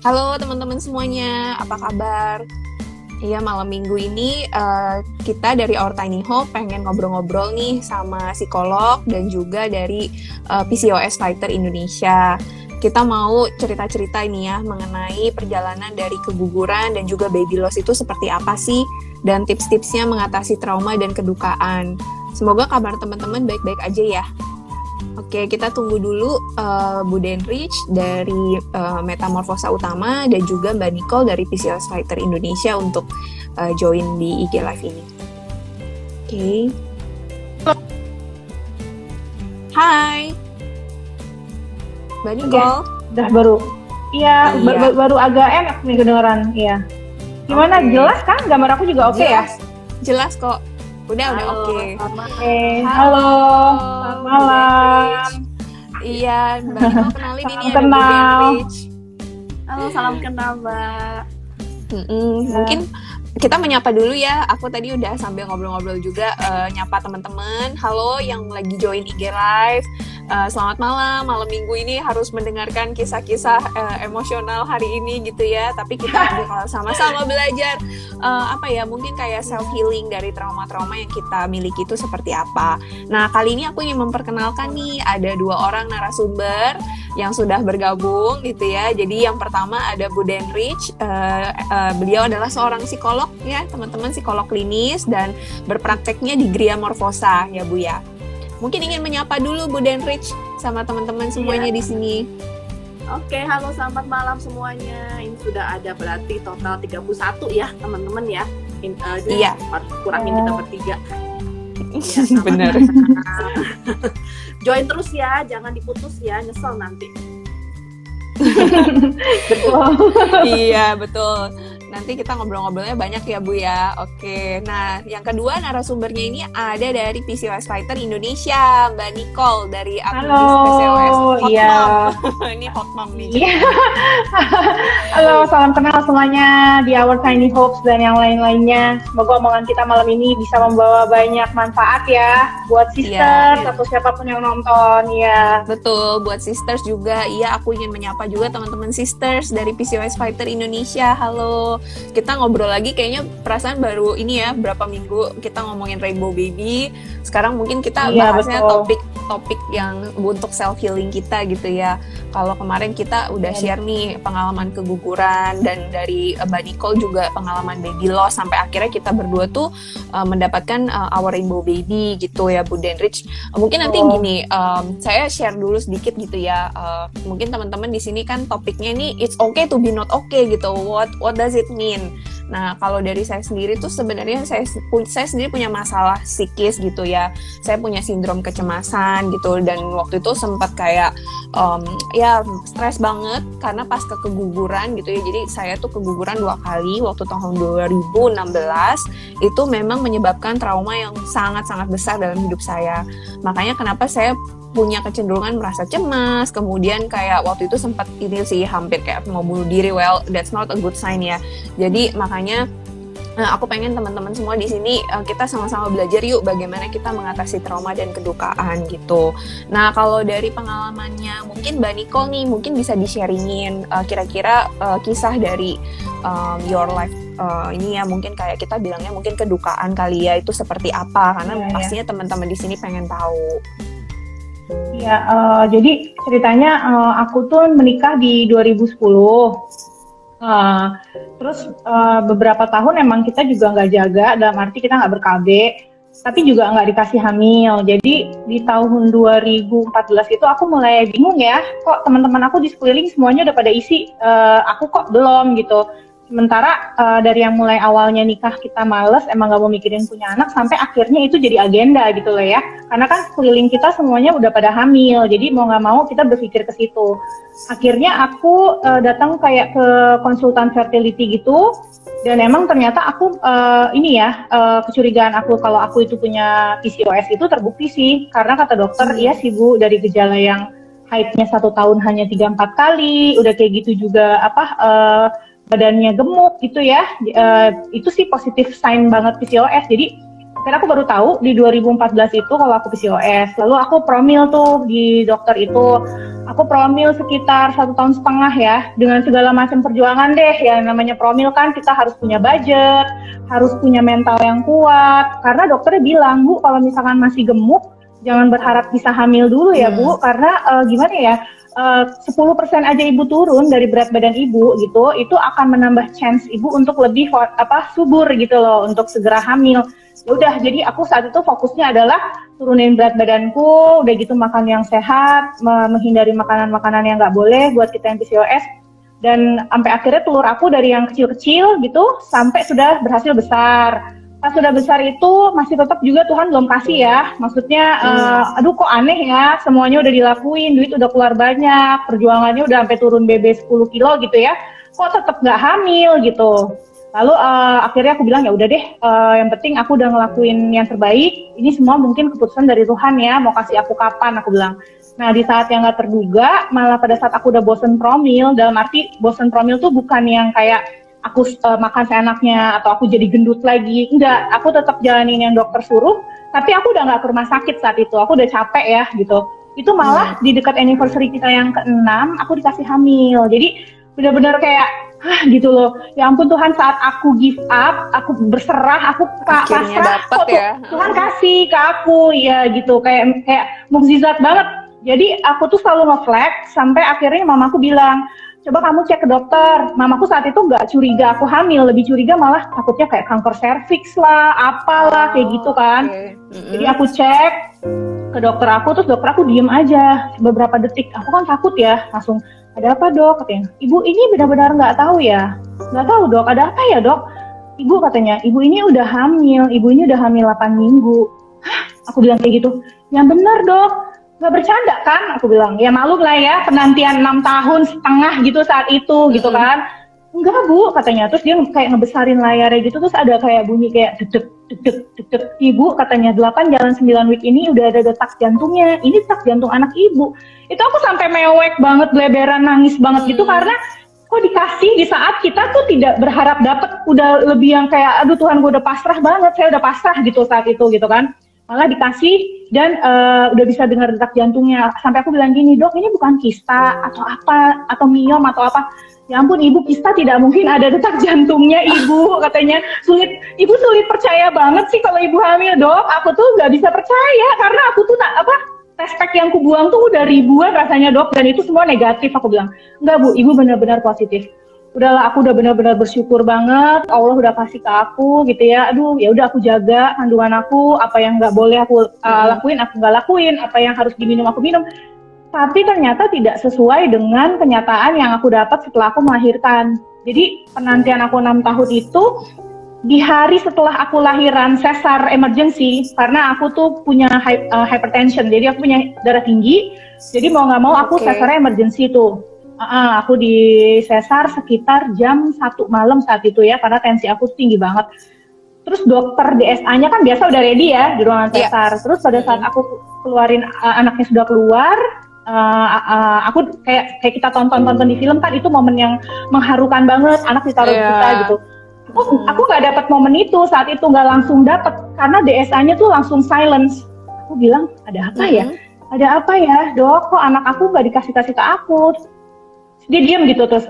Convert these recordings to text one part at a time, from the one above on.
Halo teman-teman semuanya, apa kabar? Iya, malam minggu ini kita dari Our Tiny Hope pengen ngobrol-ngobrol nih sama psikolog dan juga dari PCOS Fighter Indonesia. Kita mau cerita-cerita ini ya mengenai perjalanan dari keguguran dan juga baby loss itu seperti apa sih, dan tips-tipsnya mengatasi trauma dan kedukaan. Semoga kabar teman-teman baik-baik aja ya. Oke, kita tunggu dulu Bu Denrich dari Metamorfosa Utama dan juga Mbak Nicole dari PCOS Fighter Indonesia untuk join di IG Live ini. Oke. Hai. Mbak Nicole. Udah baru. Iya, baru agak enak nih kedengeran. Iya. Gimana? Okay. Jelas kan? Gambar aku juga oke ya? Jelas kok. Udah oke. Halo. Selamat malam. Iya, Mbak Nicole kenalin ini ada Bu kenal. Denrich. Halo, salam kenal, Mbak. Mungkin kita menyapa dulu ya. Aku tadi udah sambil ngobrol-ngobrol juga nyapa teman-teman. Halo yang lagi join IG Live. Selamat malam. Malam minggu ini harus mendengarkan kisah-kisah emosional hari ini gitu ya. Tapi kita bakal sama-sama belajar mungkin kayak self healing dari trauma-trauma yang kita miliki itu seperti apa. Nah, kali ini aku ingin memperkenalkan nih ada 2 orang narasumber yang sudah bergabung gitu ya. Jadi yang pertama ada Bu Denrich. Beliau adalah seorang psikolog ya, teman-teman, psikolog klinis dan berprakteknya di Gria Morfosa ya Bu ya. Mungkin ingin menyapa dulu Bu Denrich sama teman-teman semuanya di sini. Oke, halo, selamat malam semuanya. Ini sudah ada berarti total 31 ya, teman-teman ya. Iya. Kurangin kita bertiga. Bener. Join terus ya, jangan diputus ya, nyesel nanti. Betul. Iya, betul. Nanti kita ngobrol-ngobrolnya banyak ya Bu ya. Oke, nah yang kedua narasumbernya ini ada dari PCOS Fighter Indonesia, Mbak Nicole dari akun PCOS Hot iya. Mom. Ini Hot Mom nih. Iya. Halo, salam kenal semuanya di Our Tiny Hopes dan yang lain-lainnya. Semoga omongan kita malam ini bisa membawa banyak manfaat ya buat sisters atau siapapun yang nonton ya. Betul, buat sisters juga. Iya, aku ingin menyapa juga teman-teman sisters dari PCOS Fighter Indonesia. Halo. Kita ngobrol lagi kayaknya perasaan baru ini ya, berapa minggu kita ngomongin Rainbow Baby. Sekarang mungkin kita bahasnya topik yang untuk self healing kita gitu ya. Kalau kemarin kita udah share nih pengalaman keguguran dan dari Mbak Nicole juga pengalaman baby loss sampai akhirnya kita berdua tuh mendapatkan our Rainbow Baby gitu ya Bu Denrich. Mungkin nanti gini, saya share dulu sedikit gitu ya. Mungkin teman-teman di sini kan topiknya ini it's okay to be not okay gitu. What does it mean? Nah, kalau dari saya sendiri tuh sebenarnya saya sendiri punya masalah psikis gitu ya. Saya punya sindrom kecemasan gitu, dan waktu itu sempat kayak stres banget karena pas keguguran gitu ya. Jadi saya tuh keguguran 2 kali waktu tahun 2016. Itu memang menyebabkan trauma yang sangat-sangat besar dalam hidup saya. Makanya kenapa saya punya kecenderungan merasa cemas, kemudian kayak waktu itu sempat ini sih hampir kayak mau bunuh diri. Well, that's not a good sign ya. Jadi makanya aku pengen teman-teman semua di sini kita sama-sama belajar yuk bagaimana kita mengatasi trauma dan kedukaan gitu. Nah, kalau dari pengalamannya mungkin Mbak Nicole nih mungkin bisa di-sharingin kira-kira kisah dari your life ini ya, mungkin kayak kita bilangnya mungkin kedukaan kali ya, itu seperti apa, karena pastinya teman-teman di sini pengen tahu. Ya, jadi ceritanya aku tuh menikah di 2010. Terus beberapa tahun emang kita juga nggak jaga, dalam arti kita nggak ber-KB, tapi juga nggak dikasih hamil. Jadi di tahun 2014 itu aku mulai bingung ya, kok teman-teman aku di sekeliling semuanya udah pada isi, aku kok belum gitu. Sementara dari yang mulai awalnya nikah kita males, emang gak mau mikirin punya anak, sampai akhirnya itu jadi agenda gitu loh ya. Karena kan sekeliling kita semuanya udah pada hamil, jadi mau gak mau kita berpikir ke situ. Akhirnya aku datang kayak ke konsultan fertility gitu, dan emang ternyata aku kecurigaan aku kalau aku itu punya PCOS itu terbukti sih. Karena kata dokter, iya sih Bu, dari gejala yang haidnya 1 tahun hanya 3-4 kali, udah kayak gitu juga badannya gemuk gitu ya, itu sih positif sign banget PCOS. Jadi Akhirnya aku baru tahu di 2014 itu kalau aku PCOS. Lalu aku promil tuh di dokter itu. Aku promil sekitar 1,5 tahun ya, dengan segala macam perjuangan deh. Ya namanya promil kan kita harus punya budget, harus punya mental yang kuat. Karena dokternya bilang, Bu, kalau misalkan masih gemuk, jangan berharap bisa hamil dulu ya Bu, karena gimana ya, 10% aja ibu turun dari berat badan ibu gitu, itu akan menambah chance ibu untuk lebih subur gitu loh, untuk segera hamil. Ya udah, jadi aku saat itu fokusnya adalah turunin berat badanku, udah gitu makan yang sehat, menghindari makanan-makanan yang nggak boleh buat kita yang PCOS, dan sampai akhirnya telur aku dari yang kecil-kecil gitu sampai sudah berhasil besar. Pas sudah besar itu masih tetap juga Tuhan belum kasih ya, maksudnya aduh kok aneh ya, semuanya udah dilakuin, duit udah keluar banyak, perjuangannya udah sampai turun BB 10 kilo gitu ya, kok tetap nggak hamil gitu. Lalu akhirnya aku bilang ya udah deh, yang penting aku udah ngelakuin yang terbaik, ini semua mungkin keputusan dari Tuhan ya, mau kasih aku kapan, aku bilang. Nah di saat yang nggak terduga, malah pada saat aku udah bosen promil, dalam arti bosen promil tuh bukan yang kayak aku makan seenaknya atau aku jadi gendut lagi, enggak, aku tetap jalanin yang dokter suruh, tapi aku udah nggak ke rumah sakit saat itu, aku udah capek ya gitu. Itu malah di dekat anniversary kita yang ke-6, aku dikasih hamil, jadi benar-benar kayak gitu loh, ya ampun Tuhan, saat aku give up, aku berserah, aku pasrah, kok ya. Tuhan kasih ke aku, ya gitu, kayak mukjizat banget. Jadi aku tuh selalu nge-flag sampai akhirnya mamaku bilang, coba kamu cek ke dokter. Mamaku saat itu nggak curiga aku hamil, lebih curiga malah takutnya kayak kanker serviks lah, apalah kayak gitu kan. Jadi aku cek ke dokter aku, terus dokter aku diem aja beberapa detik. Aku kan takut ya, langsung, ada apa dok? Katanya, ibu ini benar-benar nggak tahu ya? Nggak tahu dok, ada apa ya dok? Ibu katanya, ibu ini udah hamil, ibu ini udah hamil 8 minggu. Hah? Aku bilang kayak gitu, yang benar dok. Gak bercanda kan, aku bilang, ya malu lah ya, penantian 6 tahun setengah gitu saat itu gitu kan. Enggak bu, katanya, terus dia kayak ngebesarin layarnya gitu, terus ada kayak bunyi kayak dedek, dedek, dedek. Ibu katanya 8 jalan 9 week ini udah ada detak jantungnya, ini detak jantung anak ibu. Itu aku sampai mewek banget, bleberan, nangis banget gitu, karena kok dikasih di saat kita tuh tidak berharap dapet, udah lebih yang kayak, aduh Tuhan gue udah pasrah banget, saya udah pasrah gitu saat itu gitu kan. Malah dikasih dan udah bisa dengar detak jantungnya. Sampai aku bilang gini, dok ini bukan kista atau apa, atau miom atau apa. Ya ampun ibu, kista tidak mungkin ada detak jantungnya ibu, katanya. Ibu sulit percaya banget sih kalau ibu hamil dok. Aku tuh nggak bisa percaya karena aku tuh test pack yang kubuang tuh udah ribuan rasanya dok, dan itu semua negatif. Aku bilang, enggak bu, ibu benar-benar positif. Udahlah, aku udah benar-benar bersyukur banget, Allah udah kasih ke aku gitu ya. Aduh, ya udah aku jaga kandungan aku, apa yang nggak boleh aku lakuin, aku nggak lakuin, apa yang harus diminum aku minum. Tapi ternyata tidak sesuai dengan kenyataan yang aku dapat setelah aku melahirkan. Jadi penantian aku 6 tahun itu di hari setelah aku lahiran sesar emergency, karena aku tuh punya hypertension, jadi aku punya darah tinggi. Jadi mau nggak mau aku sesarnya emergency tuh. Aku di sesar sekitar jam 1 malam saat itu ya, karena tensi aku tinggi banget. Terus dokter DSA-nya kan biasa udah ready ya di ruangan sesar. Terus pada saat aku keluarin anaknya sudah keluar, aku kayak kita tonton di film kan, itu momen yang mengharukan banget, anak ditaruh di kita gitu. Aku nggak dapat momen itu saat itu, nggak langsung dapat karena DSA-nya tuh langsung silence. Aku bilang ada apa ya? Ada apa ya dok? Kok anak aku nggak dikasih ke aku? Dia diam gitu, terus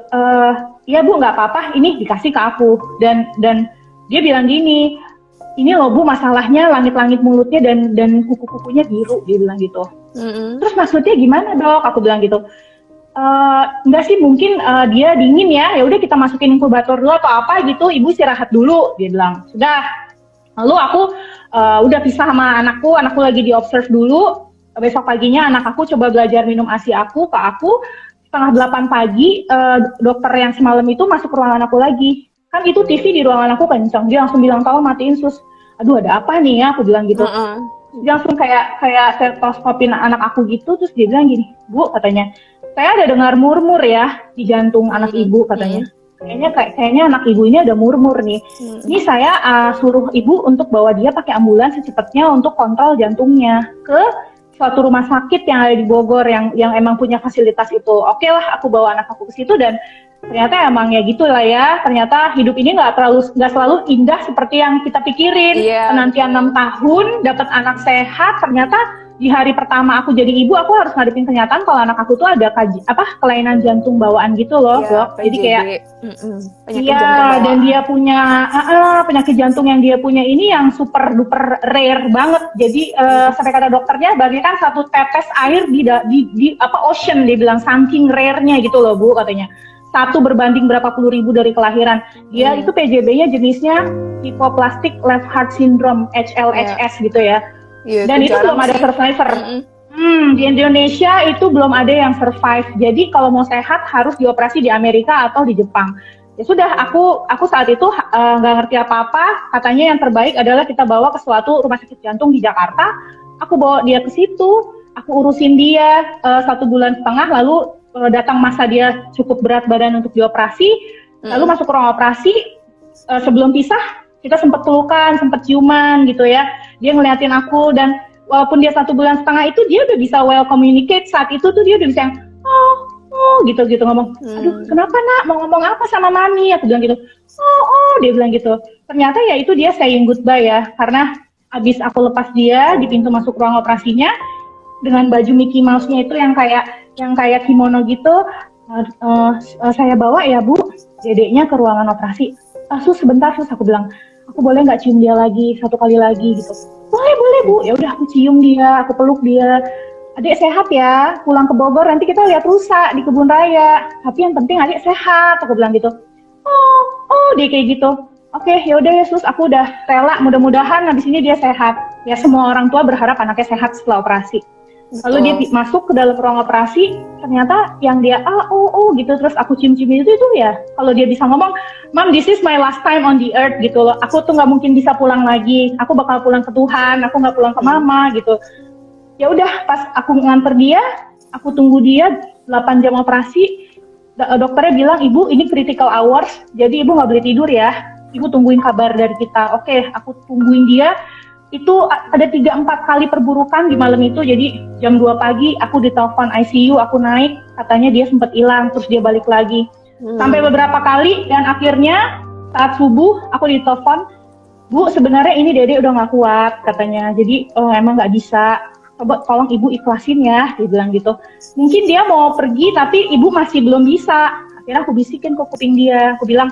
ya bu nggak apa-apa, ini dikasih ke aku, dan dia bilang gini, ini loh bu masalahnya langit-langit mulutnya dan kuku-kukunya biru, dia bilang gitu. Terus maksudnya gimana dok? Aku bilang gitu, enggak sih, mungkin dia dingin ya udah kita masukin inkubator dulu atau apa gitu, ibu istirahat dulu, dia bilang. Sudah, lalu aku udah pisah sama anakku lagi di observe dulu. Besok paginya anak aku coba belajar minum ASI aku ke aku. 7:30 pagi, dokter yang semalam itu masuk ke ruangan aku lagi. Kan itu TV di ruangan aku kencang, dia langsung bilang, tolong matiin sus. Aduh ada apa nih ya, aku bilang gitu. Dia langsung kayak stetoskopin anak aku gitu, terus dia bilang gini, bu katanya, saya ada dengar murmur ya di jantung anak ibu katanya. Kayaknya anak ibu ini ada murmur nih. Ini saya suruh ibu untuk bawa dia pakai ambulans secepatnya untuk kontrol jantungnya ke suatu rumah sakit yang ada di Bogor yang emang punya fasilitas itu. Oke lah, aku bawa anak aku ke situ, dan ternyata emang ya gitulah ya. Ternyata hidup ini nggak selalu indah seperti yang kita pikirin. Penantian 6 tahun dapat anak sehat, ternyata di hari pertama aku jadi ibu, aku harus ngadepin kenyataan kalau anak aku tuh ada kelainan jantung bawaan gitu loh, Dok. Jadi kayak dan dia punya penyakit jantung yang dia punya ini yang super duper rare banget. Jadi sampai kata dokternya bagaikan satu tetes air di ocean, dia bilang saking rare-nya gitu loh, Bu, katanya. 1 berbanding berapa puluh ribu dari kelahiran. Dia itu PJB-nya jenisnya Hypoplastic Left Heart Syndrome, HLHS gitu ya. Dan itu belum ada survivor. Di Indonesia itu belum ada yang survive. Jadi kalau mau sehat harus dioperasi di Amerika atau di Jepang. Ya sudah, aku saat itu nggak ngerti apa-apa. Katanya yang terbaik adalah kita bawa ke suatu rumah sakit jantung di Jakarta. Aku bawa dia ke situ, aku urusin dia 1,5 bulan, lalu datang masa dia cukup berat badan untuk dioperasi. Lalu masuk ke ruang operasi, sebelum pisah kita sempat pelukan, sempat ciuman gitu ya. Dia ngeliatin aku dan walaupun dia 1,5 bulan itu dia udah bisa well communicate. Saat itu tuh dia udah bisa yang gitu ngomong. Aduh, kenapa nak? Mau ngomong apa sama mami? Aku bilang gitu. Dia bilang gitu. Ternyata ya itu dia saying goodbye ya. Karena abis aku lepas dia di pintu masuk ruang operasinya dengan baju Mickey Mouse-nya itu yang kayak kimono gitu. Saya bawa ya Bu, dedeknya ke ruangan operasi. Sus sebentar, Sus, aku bilang. Aku boleh nggak cium dia lagi 1 kali lagi gitu? Boleh Bu. Ya udah aku cium dia, aku peluk dia. Adik sehat ya, pulang ke Bogor nanti kita lihat rusa di kebun raya. Tapi yang penting adik sehat, aku bilang gitu. Dia kayak gitu. Oke, ya udah ya Sus, aku udah rela. Mudah-mudahan habis ini dia sehat. Ya semua orang tua berharap anaknya sehat setelah operasi. Lalu dia masuk ke dalam ruang operasi, ternyata yang dia gitu, terus aku cium-cium itu ya, kalau dia bisa ngomong, Mom, this is my last time on the earth gitu loh, aku tuh nggak mungkin bisa pulang lagi, aku bakal pulang ke Tuhan, aku nggak pulang ke Mama gitu. Ya udah, pas aku nganter dia, aku tunggu dia 8 jam operasi, dokternya bilang, Ibu ini critical hours, jadi Ibu nggak boleh tidur ya, Ibu tungguin kabar dari kita. Oke, aku tungguin dia. Itu ada 3-4 kali perburukan di malam itu, jadi jam 2 pagi aku ditelepon ICU, aku naik, katanya dia sempat hilang, terus dia balik lagi. Sampai beberapa kali, dan akhirnya saat subuh aku ditelepon, Bu, sebenarnya ini Dede udah gak kuat, katanya, jadi emang gak bisa, coba tolong Ibu ikhlasin ya, dia bilang gitu. Mungkin dia mau pergi, tapi Ibu masih belum bisa. Akhirnya aku bisikin ke kuping dia, aku bilang,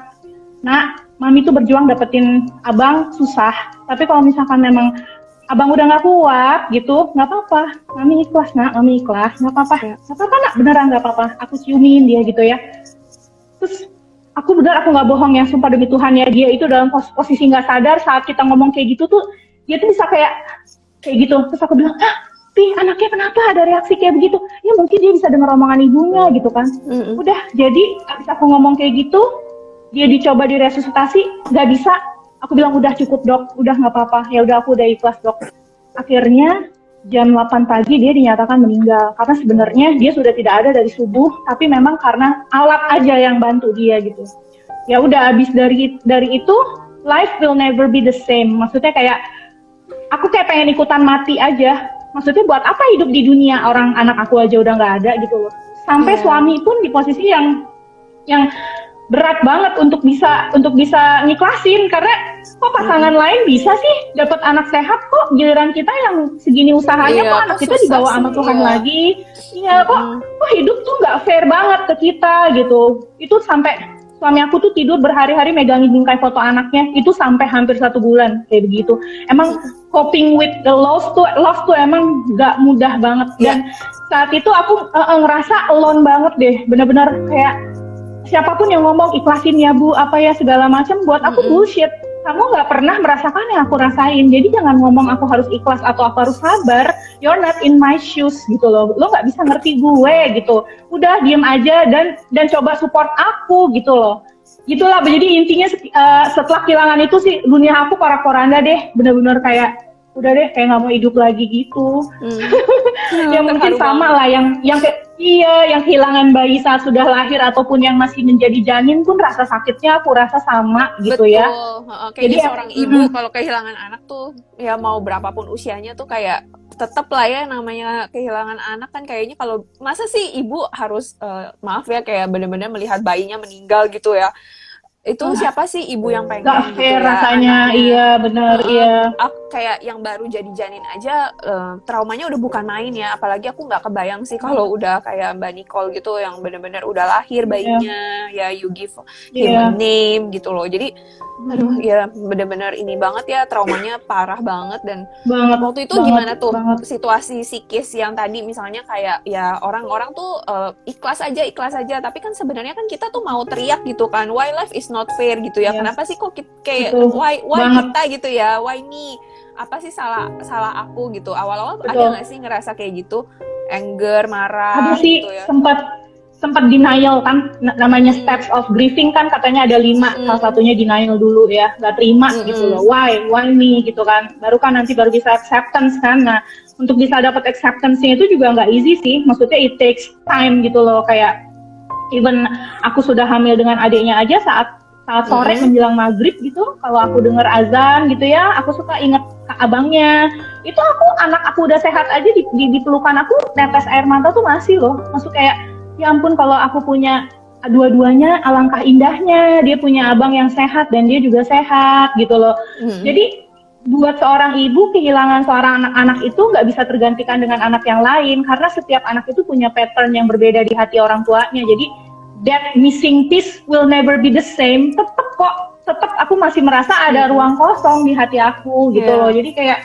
Nak, Mami tuh berjuang dapetin Abang susah, tapi kalau misalkan memang Abang udah nggak kuat gitu, nggak apa-apa, Mami ikhlas Nak, Mami ikhlas, nggak apa-apa Nak, beneran nggak apa-apa, aku ciumin dia gitu ya. Terus aku nggak bohong ya, sumpah demi Tuhan ya, dia itu dalam posisi nggak sadar saat kita ngomong kayak gitu tuh, dia tuh bisa kayak gitu. Terus aku bilang, Pi, anaknya kenapa ada reaksi kayak begitu? Ya mungkin dia bisa dengar omongan ibunya gitu kan. Udah, jadi abis aku ngomong kayak gitu, dia dicoba diresusitasi, nggak bisa. Aku bilang udah cukup Dok, udah nggak apa-apa. Ya udah aku udah ikhlas Dok. Akhirnya jam 8 pagi dia dinyatakan meninggal. Karena sebenarnya dia sudah tidak ada dari subuh, tapi memang karena alat aja yang bantu dia gitu. Ya udah abis dari itu, life will never be the same. Maksudnya kayak aku kayak pengen ikutan mati aja. Maksudnya buat apa hidup di dunia, orang anak aku aja udah nggak ada gitu loh. Sampai suami pun di posisi yang berat banget untuk bisa ngiklasin, karena kok pasangan lain bisa sih dapat anak sehat, kok giliran kita yang segini usahanya kok anak kita dibawa sama Tuhan lagi. Iya, kok hidup tuh nggak fair banget ke kita gitu. Itu sampai suami aku tuh tidur berhari-hari megangin bingkai foto anaknya, itu sampai hampir 1 bulan kayak begitu. Emang coping with the loss tuh emang nggak mudah banget. Dan saat itu aku ngerasa alone banget deh, bener-bener kayak siapapun yang ngomong ikhlasin ya Bu, apa ya segala macam, buat aku bullshit. Kamu nggak pernah merasakan yang aku rasain, jadi jangan ngomong aku harus ikhlas atau aku harus sabar. You're not in my shoes gitu loh, lo nggak bisa ngerti gue gitu. Udah diem aja dan coba support aku gitu loh. Gitulah, jadi intinya setelah kehilangan itu sih dunia aku porak-poranda deh, bener-bener kayak udah deh kayak nggak mau hidup lagi gitu. yang mungkin Terharu sama banget. lah, yang kehilangan bayi saat sudah lahir ataupun yang masih menjadi janin pun rasa sakitnya aku rasa sama gitu ya. Betul, heeh, Jadi kayaknya seorang ibu kalau kehilangan anak tuh ya mau berapapun usianya tuh kayak tetap lah ya namanya kehilangan anak kan kayaknya kalau masa sih ibu harus maaf ya kayak benar-benar melihat bayinya meninggal gitu ya. Itu siapa sih ibu yang gak pengen gitu fair ya rasanya, anaknya. iya benar, Heeh, iya. kayak yang baru jadi janin aja traumanya udah bukan main ya, apalagi aku nggak kebayang sih kalau udah kayak Mbak Nicole gitu yang bener-bener udah lahir Iya, bayinya ya you give him a iya. name gitu loh. Jadi aduh ya bener-bener ini banget ya traumanya parah banget. Dan Banget, waktu itu banget, gimana tuh banget. situasi psikis yang tadi misalnya kayak ya orang-orang tuh ikhlas aja tapi kan sebenarnya kan kita tuh mau teriak gitu kan, why life is not fair gitu ya, Iya, kenapa sih kok kayak betul. why Banget, kita gitu ya, why me, apa sih salah salah aku gitu. Awal-awal ada betul. nggak sih ngerasa kayak gitu, anger, Ada marah gitu sih ya? sempat denial kan, namanya Mm-mm. steps of grieving kan katanya ada 5, salah Mm-mm. satunya denial dulu ya, nggak terima gitu loh, Mm-mm. why me gitu kan, baru kan nanti baru bisa acceptance kan. Nah, untuk bisa dapat acceptance-nya itu juga nggak easy sih, maksudnya it takes time gitu loh, kayak even aku sudah hamil dengan adiknya aja, saat saat sore Mm-mm. menjelang maghrib gitu, kalau aku dengar azan gitu ya, aku suka inget kak abangnya. Itu anak aku udah sehat aja di pelukan aku, netes air mata tuh masih loh. Maksud kayak, ya ampun kalau aku punya dua-duanya, alangkah indahnya. Dia punya abang yang sehat dan dia juga sehat gitu loh. Mm-mm. Jadi buat seorang ibu kehilangan seorang anak itu nggak bisa tergantikan dengan anak yang lain, karena setiap anak itu punya pattern yang berbeda di hati orang tuanya. Jadi that missing piece will never be the same. Tetap aku masih merasa ada Mm-mm. ruang kosong di hati aku gitu loh. Yeah. Jadi kayak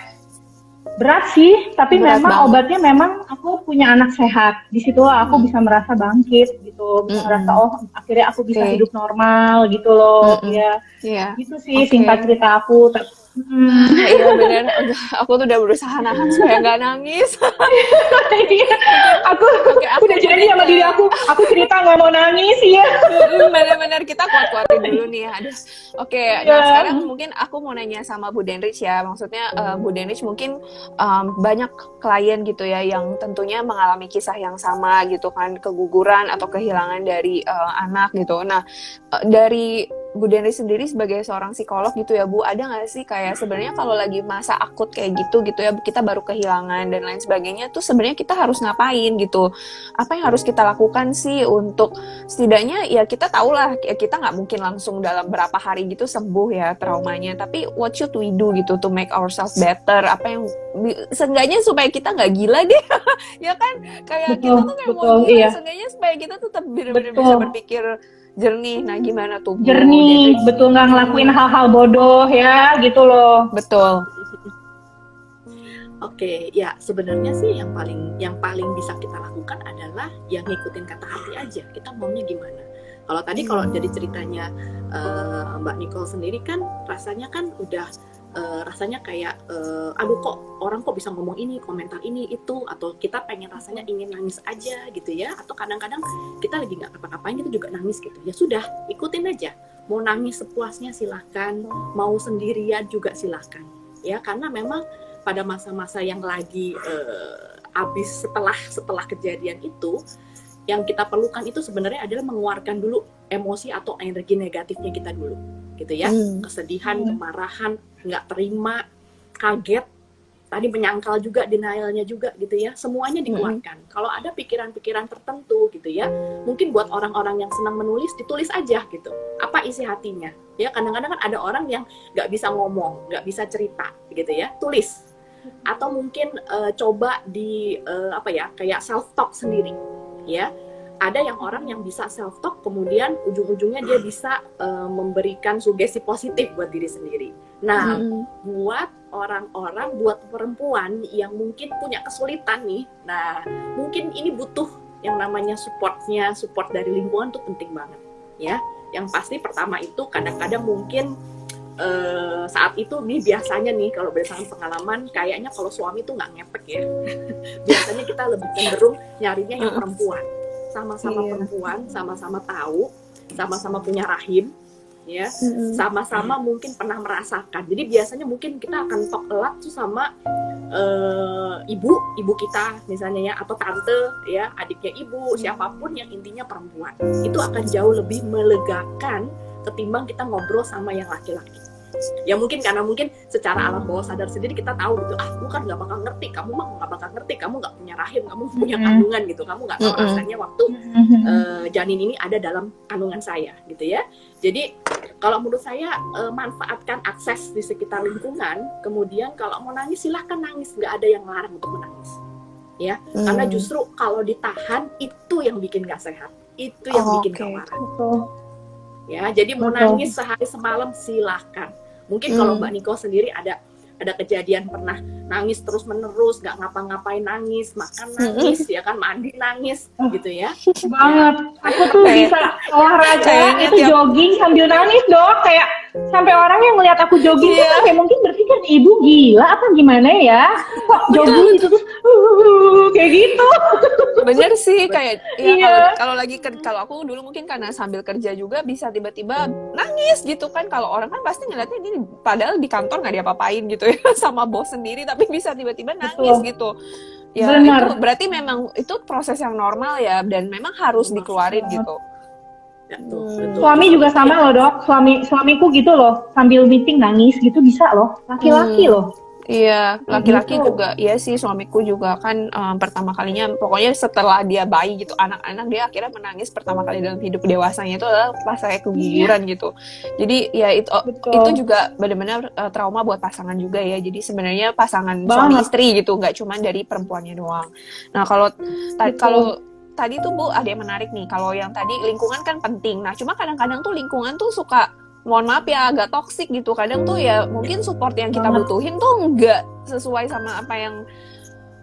berat sih, tapi Berat memang banget. obatnya memang aku punya anak sehat. Di situ aku bisa merasa bangkit gitu, bisa merasa Mm-mm. oh akhirnya aku bisa Oke. hidup normal gitu loh. Mm-mm. Ya, Iya. gitu sih singkat Oke. cerita aku. Iya bener. Aduh, aku tuh udah berusaha nahan supaya nggak nangis. Iya, Mungkin, aku oke aku udah janji mungkin sama ke diri aku cerita nggak mau nangis ya. bener-bener kita kuat-kuatin dulu nih. Aduh. Oke, nah Iya. sekarang mungkin aku mau nanya sama Bu Denrich ya. Maksudnya Bu Denrich mungkin banyak klien gitu ya yang tentunya mengalami kisah yang sama gitu kan, keguguran atau kehilangan dari anak gitu. Nah, dari Bu Denrich sendiri sebagai seorang psikolog gitu ya Bu, ada nggak sih kayak sebenarnya kalau lagi masa akut kayak gitu ya, kita baru kehilangan dan lain sebagainya tuh sebenarnya kita harus ngapain gitu? Apa yang harus kita lakukan sih untuk setidaknya ya kita tahu lah ya kita nggak mungkin langsung dalam berapa hari gitu sembuh ya traumanya, tapi what should we do gitu to make ourselves better? Apa yang seenggaknya supaya kita nggak gila deh ya kan, kayak kita tuh kayak mau Betul, gila, iya, seenggaknya supaya kita tetap benar-benar bisa betul. berpikir jernih. Nah gimana tuh Bu Jernih, Denrich? betul, nggak ngelakuin hal-hal bodoh ya, gitu loh. Betul. Oke, ya sebenarnya sih yang paling bisa kita lakukan adalah yang ngikutin kata hati aja. Kita maunya gimana? Kalau dari ceritanya Mbak Nicole sendiri kan rasanya kan udah rasanya kayak aduh kok orang kok bisa ngomong ini, komentar ini itu, atau kita pengen rasanya ingin nangis aja gitu ya, atau kadang-kadang kita lagi nggak ngapa-ngapain kita juga nangis gitu. Ya sudah, ikutin aja. Mau nangis sepuasnya silahkan, mau sendirian juga silahkan. Ya karena memang pada masa-masa yang lagi habis setelah kejadian itu, yang kita perlukan itu sebenarnya adalah mengeluarkan dulu emosi atau energi negatifnya kita dulu, gitu ya. Kesedihan, kemarahan, nggak terima, kaget, tadi menyangkal juga, denialnya juga, gitu ya. Semuanya dikeluarkan. Kalau ada pikiran-pikiran tertentu, gitu ya, mungkin buat orang-orang yang senang menulis, ditulis aja gitu. Apa isi hatinya? Ya kadang-kadang kan ada orang yang nggak bisa ngomong, nggak bisa cerita, gitu ya. Tulis. Atau mungkin coba kayak self talk sendiri ya. Ada yang orang yang bisa self talk kemudian ujung-ujungnya dia bisa memberikan sugesti positif buat diri sendiri. Nah, buat orang-orang, buat perempuan yang mungkin punya kesulitan nih, nah mungkin ini butuh yang namanya support dari lingkungan tuh penting banget ya. Yang pasti pertama itu kadang-kadang mungkin saat itu nih biasanya nih kalau berdasarkan pengalaman kayaknya kalau suami tuh nggak ngepek ya. Biasanya kita lebih cenderung nyarinya yang perempuan, sama-sama perempuan, sama-sama tahu, sama-sama punya rahim ya, sama-sama mungkin pernah merasakan. Jadi biasanya mungkin kita akan talk erat tuh sama ibu kita misalnya ya, atau tante ya, adiknya ibu, siapapun yang intinya perempuan, itu akan jauh lebih melegakan ketimbang kita ngobrol sama yang laki-laki. Ya mungkin karena secara alam bawah sadar sendiri kita tahu gitu, lu kan nggak bakal ngerti, kamu mah nggak bakal ngerti, kamu nggak punya rahim, kamu punya kandungan gitu, kamu nggak tahu rasanya waktu janin ini ada dalam kandungan saya gitu ya. Jadi kalau menurut saya manfaatkan akses di sekitar lingkungan, kemudian kalau mau nangis silahkan nangis, nggak ada yang melarang untuk menangis ya, karena justru kalau ditahan itu yang bikin nggak sehat, itu yang bikin gak marah. Ya, jadi mau nangis sehari semalam silahkan. Mungkin kalau Mbak Nicole sendiri ada kejadian pernah nangis terus menerus, nggak ngapa-ngapain nangis, makan nangis, ya kan, mandi nangis, gitu ya. Banget. Aku tuh bisa olahraga itu jogging sambil nangis dong, kayak sampai orang yang melihat aku jogging tuh kayak mungkin berpikir ibu gila apa gimana ya, kok jogging itu terus kayak gitu. Bener sih, kayak kalau aku dulu mungkin karena sambil kerja juga bisa tiba-tiba nangis gitu kan. Kalau orang kan pasti ngeliatnya ini padahal di kantor nggak diapa-apain gitu ya sama bos sendiri, tapi bisa tiba-tiba nangis gitu. Ya itu berarti memang itu proses yang normal ya, dan memang harus dikeluarin gitu. Betul. Suami juga sama loh dok, suamiku gitu loh, sambil meeting nangis gitu bisa loh, laki-laki loh. Iya, laki-laki juga, iya sih, suamiku juga kan pertama kalinya, pokoknya setelah dia bayi gitu, anak-anak dia akhirnya menangis pertama kali dalam hidup dewasanya itu adalah pas saya keguguran gitu. Jadi ya itu juga benar-benar trauma buat pasangan juga ya. Jadi sebenarnya pasangan suami istri gitu, nggak cuma dari perempuannya doang. Nah kalau tadi tuh Bu ada yang menarik nih, kalau yang tadi lingkungan kan penting. Nah cuma kadang-kadang tuh lingkungan tuh suka, mohon maaf ya, agak toksik gitu. Kadang tuh ya mungkin support yang kita butuhin tuh nggak sesuai sama apa yang,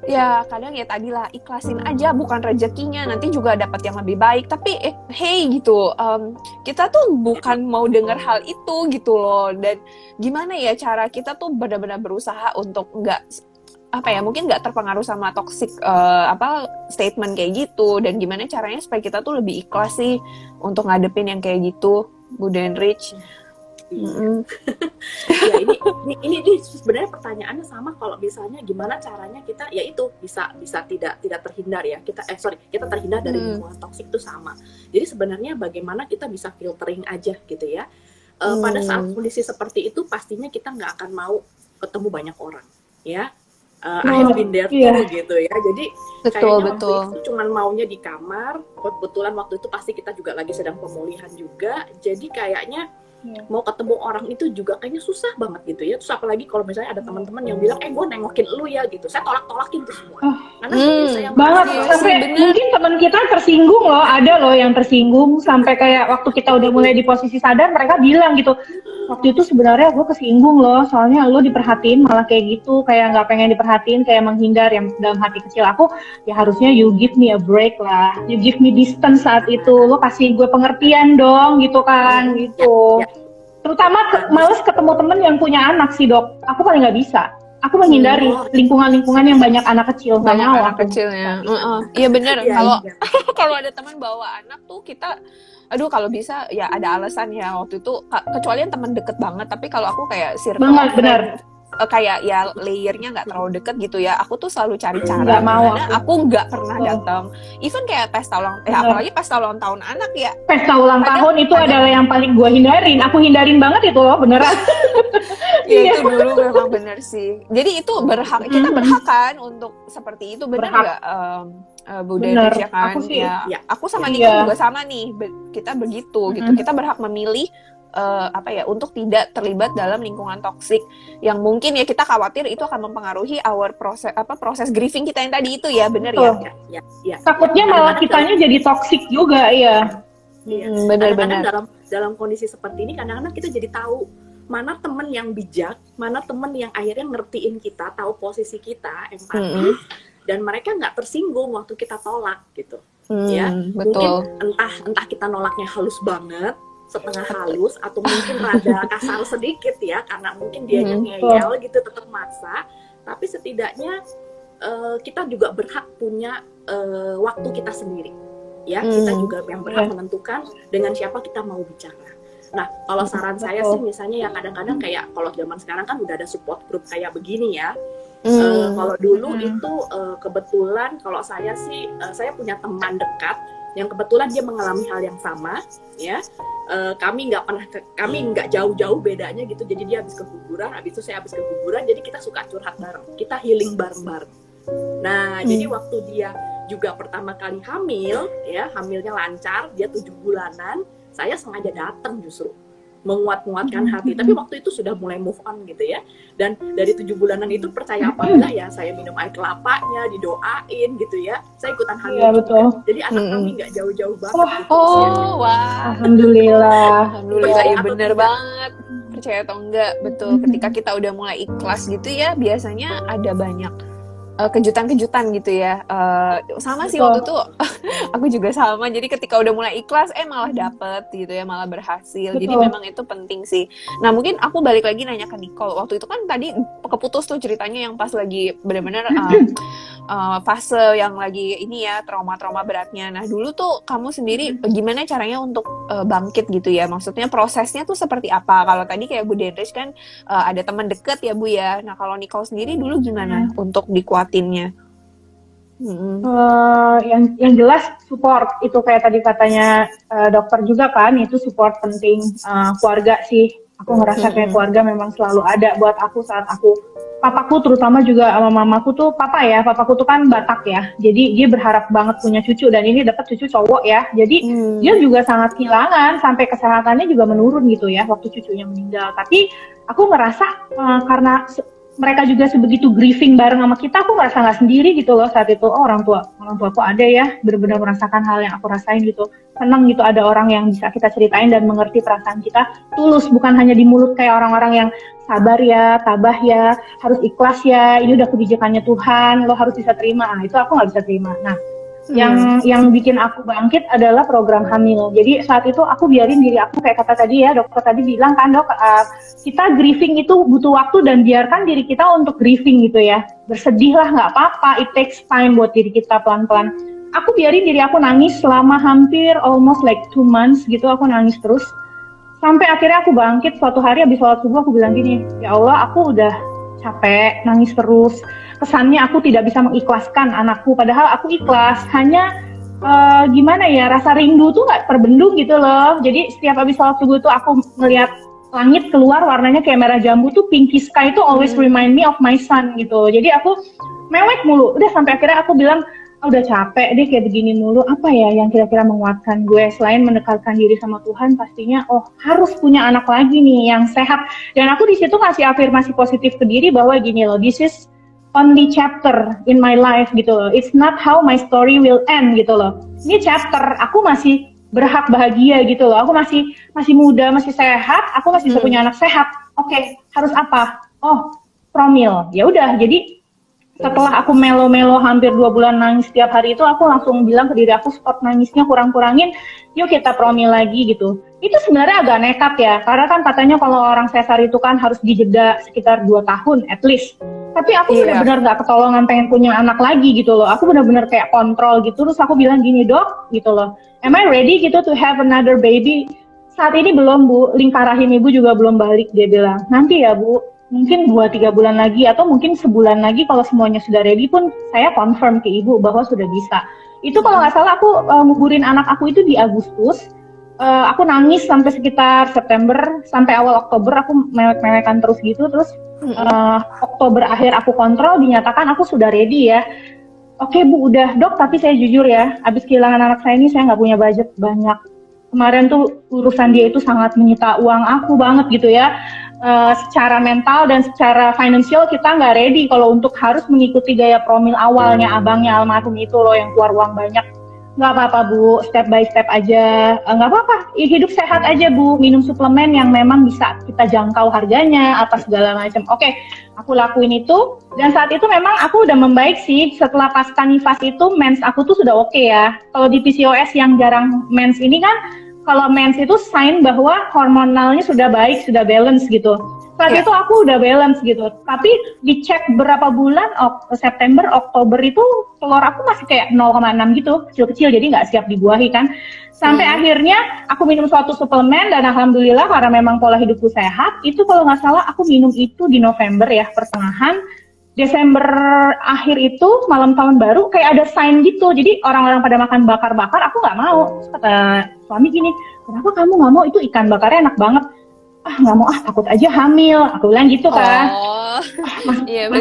ya kadang ya tadilah ikhlasin aja, bukan rezekinya, nanti juga dapat yang lebih baik. Tapi hey gitu, kita tuh bukan mau dengar hal itu gitu loh. Dan gimana ya cara kita tuh benar-benar berusaha untuk nggak, apa ya, mungkin nggak terpengaruh sama toxic statement kayak gitu, dan gimana caranya supaya kita tuh lebih ikhlas sih untuk ngadepin yang kayak gitu, Bu Denrich. Ya ini sebenarnya pertanyaannya sama, kalau misalnya gimana caranya kita ya itu bisa tidak terhindar ya, kita terhindar dari lingkungan toksik itu sama. Jadi sebenarnya bagaimana kita bisa filtering aja gitu ya. Pada saat kondisi seperti itu pastinya kita nggak akan mau ketemu banyak orang ya. I have been there too gitu ya. Jadi kayaknya waktu itu cuman maunya di kamar. Kebetulan waktu itu pasti kita juga lagi sedang pemulihan juga. Jadi kayaknya mau ketemu orang itu juga kayaknya susah banget gitu ya. Terus apalagi kalau misalnya ada teman-teman yang bilang, gue nengokin lu ya gitu, saya tolak-tolakin tuh semua. Karena saya banget sampai mungkin teman kita tersinggung loh, ada loh yang tersinggung sampai kayak waktu kita udah mulai di posisi sadar, mereka bilang gitu, waktu itu sebenarnya gue kesinggung loh, soalnya lu diperhatiin malah kayak gitu, kayak nggak pengen diperhatiin, kayak menghindar. Yang dalam hati kecil aku, ya harusnya you give me a break lah, you give me distance saat itu, lo kasih gue pengertian dong gitu kan gitu. Terutama males ketemu temen yang punya anak sih dok, aku paling nggak bisa. Aku menghindari lingkungan-lingkungan yang banyak anak kecil, nggak mau anak kecilnya. Iya bener. Kalau ada teman bawa anak tuh kita, aduh kalau bisa ya ada alasan ya waktu itu, kecuali yang teman deket banget. Tapi kalau aku kayak circle bener. Kayak ya layernya nggak terlalu deket gitu ya, aku tuh selalu cari cara gimana aku nggak pernah datang, even kayak pesta ulang apalagi pesta ulang tahun anak ya, pesta ulang tahun itu adalah yang paling gue hindarin, aku hindarin banget itu loh beneran. Ya itu dulu memang bener sih, jadi itu kita berhak kan untuk seperti itu, bener nggak Bu Denrich ya kan? Aku sama Nicole juga sama nih, kita begitu gitu, kita berhak memilih untuk tidak terlibat dalam lingkungan toksik yang mungkin ya kita khawatir itu akan mempengaruhi proses grieving kita yang tadi itu ya, bener ya? Takutnya malah kitanya jadi toksik juga ya. Benar-benar dalam kondisi seperti ini kadang-kadang kita jadi tahu mana teman yang bijak, mana teman yang akhirnya ngertiin kita, tahu posisi kita, empati, dan mereka nggak tersinggung waktu kita tolak gitu. Betul. Mungkin entah kita nolaknya halus banget, setengah halus, atau mungkin rada kasar sedikit ya, karena mungkin dia ngeyel gitu, tetap maksa. Tapi setidaknya kita juga berhak punya waktu kita sendiri ya. Kita juga yang berhak menentukan dengan siapa kita mau bicara. Nah kalau saran saya sih misalnya ya kadang-kadang kayak kalau zaman sekarang kan udah ada support group kayak begini ya, Kalau dulu itu kebetulan kalau saya sih saya punya teman dekat yang kebetulan dia mengalami hal yang sama, ya. Kami nggak jauh-jauh bedanya gitu. Jadi dia habis keguguran, habis itu saya habis keguguran. Jadi kita suka curhat bareng, kita healing bareng-bareng. Nah, jadi waktu dia juga pertama kali hamil, ya hamilnya lancar, dia 7 bulanan, saya sengaja datang justru menguat-nguatkan hati. Tapi waktu itu sudah mulai move on gitu ya. Dan dari 7 bulanan itu percaya apa enggak ya, saya minum air kelapanya, didoain gitu ya. Saya ikutan hamil. Iya, betul. Jadi anak kami nggak jauh-jauh banget gitu. Wah. Alhamdulillah. Iya bener banget. Percaya atau enggak, betul. Ketika kita udah mulai ikhlas gitu ya, biasanya ada banyak kejutan-kejutan gitu ya. Sama sih waktu itu aku juga sama. Jadi ketika udah mulai ikhlas malah dapet gitu ya, malah berhasil. Jadi memang itu penting sih. Nah, mungkin aku balik lagi nanya ke Nicole. Waktu itu kan tadi keputus tuh ceritanya yang pas lagi benar-benar fase yang lagi ini ya, trauma-trauma beratnya. Nah, dulu tuh kamu sendiri gimana caranya untuk bangkit gitu ya? Maksudnya prosesnya tuh seperti apa? Kalau tadi kayak Bu Denris kan ada teman deket ya Bu ya. Nah, kalau Nicole sendiri dulu gimana untuk dikuatinnya? Yang jelas support itu kayak tadi katanya dokter juga kan, itu support penting. Keluarga sih, aku ngerasa kayak keluarga memang selalu ada buat aku saat papaku terutama juga sama mamaku tuh, papaku tuh kan Batak ya, jadi dia berharap banget punya cucu, dan ini dapat cucu cowok ya, jadi dia juga sangat kehilangan, sampai kesehatannya juga menurun gitu ya waktu cucunya meninggal. Tapi aku ngerasa karena mereka juga sebegitu grieving bareng sama kita, aku ngerasa nggak sendiri gitu loh saat itu. Orang tua aku ada ya, benar-benar merasakan hal yang aku rasain gitu. Senang gitu ada orang yang bisa kita ceritain dan mengerti perasaan kita tulus, bukan hanya di mulut kayak orang-orang yang sabar ya, tabah ya, harus ikhlas ya, ini udah kebijakannya Tuhan, lo harus bisa terima. Nah, itu aku nggak bisa terima. Nah, yang bikin aku bangkit adalah program hamil. Jadi saat itu aku biarin diri aku, kayak kata tadi ya, dokter tadi bilang kan, dok, kita grieving itu butuh waktu, dan biarkan diri kita untuk grieving gitu ya. Bersedihlah, nggak apa-apa, it takes time buat diri kita pelan-pelan. Aku biarin diri aku nangis selama hampir almost like 2 months gitu, aku nangis terus. Sampai akhirnya aku bangkit suatu hari habis sholat subuh, aku bilang gini, ya Allah, aku udah capek nangis terus. Kesannya aku tidak bisa mengikhlaskan anakku, padahal aku ikhlas. Hanya gimana ya, rasa rindu tuh nggak terbendung gitu loh. Jadi setiap habis sholat subuh tuh aku melihat langit keluar warnanya kayak merah jambu tuh, pinky sky tuh always remind me of my son gitu. Jadi aku mewek mulu. Udah sampai akhirnya aku bilang, udah capek deh kayak begini mulu. Apa ya yang kira-kira menguatkan gue selain mendekatkan diri sama Tuhan? Pastinya harus punya anak lagi nih yang sehat. Dan aku di situ ngasih afirmasi positif ke diri bahwa gini loh, this is only chapter in my life gitu loh. It's not how my story will end gitu loh. Ini chapter, aku masih berhak bahagia gitu loh. Aku masih muda, masih sehat, aku masih bisa punya anak sehat. Oke, harus apa? Promil. Ya udah, jadi setelah aku melo-melo hampir 2 bulan nangis setiap hari itu, aku langsung bilang ke diri aku, stop nangisnya, kurang-kurangin, yuk kita promil lagi gitu. Itu sebenarnya agak nekat ya, karena kan katanya kalau orang sesar itu kan harus dijeda sekitar 2 tahun at least. Tapi aku benar-benar gak ketolongan pengen punya anak lagi gitu loh. Aku benar-benar kayak kontrol gitu, terus aku bilang gini, dok gitu loh, am I ready gitu to have another baby? Saat ini belum Bu, lingkar rahim ibu juga belum balik. Dia bilang, nanti ya Bu, mungkin 2-3 bulan lagi, atau mungkin sebulan lagi kalau semuanya sudah ready pun saya confirm ke ibu bahwa sudah bisa. Itu kalau nggak salah aku nguburin anak aku itu di Agustus. Aku nangis sampai sekitar September, sampai awal Oktober aku mewek-mewekan terus gitu. Terus Oktober akhir aku kontrol, dinyatakan aku sudah ready ya. Oke Bu, udah dok, tapi saya jujur ya, abis kehilangan anak saya ini saya nggak punya budget banyak. Kemarin tuh urusan dia itu sangat menyita uang aku banget gitu ya. Secara mental dan secara financial kita nggak ready kalau untuk harus mengikuti gaya promil awalnya abangnya almarhum itu loh yang keluar uang banyak. Nggak apa-apa Bu, step by step aja. Nggak apa-apa, hidup sehat aja Bu, minum suplemen yang memang bisa kita jangkau harganya apa segala macam. Oke, aku lakuin itu, dan saat itu memang aku udah membaik sih. Setelah pasca nifas itu mens aku tuh sudah oke ya. Kalau di PCOS yang jarang mens ini kan, kalau mens itu sign bahwa hormonalnya sudah baik, sudah balance gitu. Saat itu aku udah balance gitu. Tapi dicek berapa bulan, September, Oktober itu telur aku masih kayak 0,6 gitu, kecil-kecil, jadi nggak siap dibuahi kan. Sampai akhirnya aku minum suatu suplemen, dan alhamdulillah karena memang pola hidupku sehat, itu kalau nggak salah aku minum itu di November ya, pertengahan. Desember akhir itu malam tahun baru kayak ada sign gitu. Jadi orang-orang pada makan bakar-bakar, aku nggak mau. Terus kata suami gini, kenapa kamu nggak mau? Itu ikan bakarnya enak banget. Ah nggak mau, takut aja hamil. Aku bilang gitu kan. Oh, iya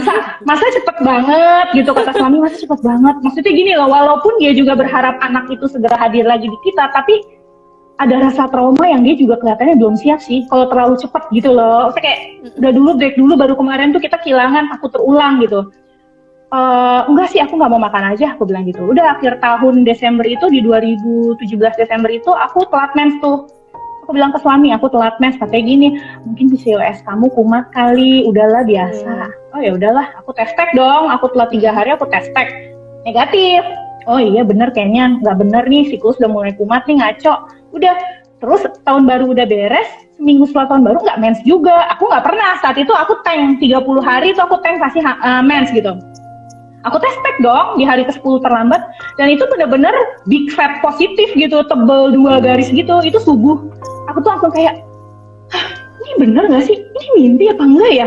Masa cepet banget gitu, kata suami, masa cepet banget. Maksudnya gini loh, walaupun dia juga berharap anak itu segera hadir lagi di kita, tapi ada rasa trauma yang dia juga kelihatannya belum siap sih kalau terlalu cepat gitu loh. Saya kayak udah dulu break dulu, baru kemarin tuh kita kehilangan, aku terulang gitu. Enggak sih, aku nggak mau makan aja, aku bilang gitu. Udah akhir tahun Desember itu, di 2017 Desember itu aku telat mens tuh. Aku bilang ke suami, aku telat mens, katanya gini, mungkin PCOS kamu kumat kali, udahlah biasa. Oh ya udahlah, aku tes pack dong, aku telat 3 hari, aku tes pack negatif. Oh iya bener kayaknya, nggak bener nih, siklus udah mulai kumat nih, ngaco. Udah, terus tahun baru udah beres, seminggu setelah tahun baru nggak mens juga. Aku nggak pernah, saat itu aku tank 30 hari itu aku tank kasih mens gitu. Aku tes pack dong di hari ke-10 terlambat, dan itu bener-bener big fat positif gitu, tebel 2 garis gitu, itu subuh. Aku tuh langsung kayak, hah, ini bener nggak sih? Ini mimpi apa enggak ya?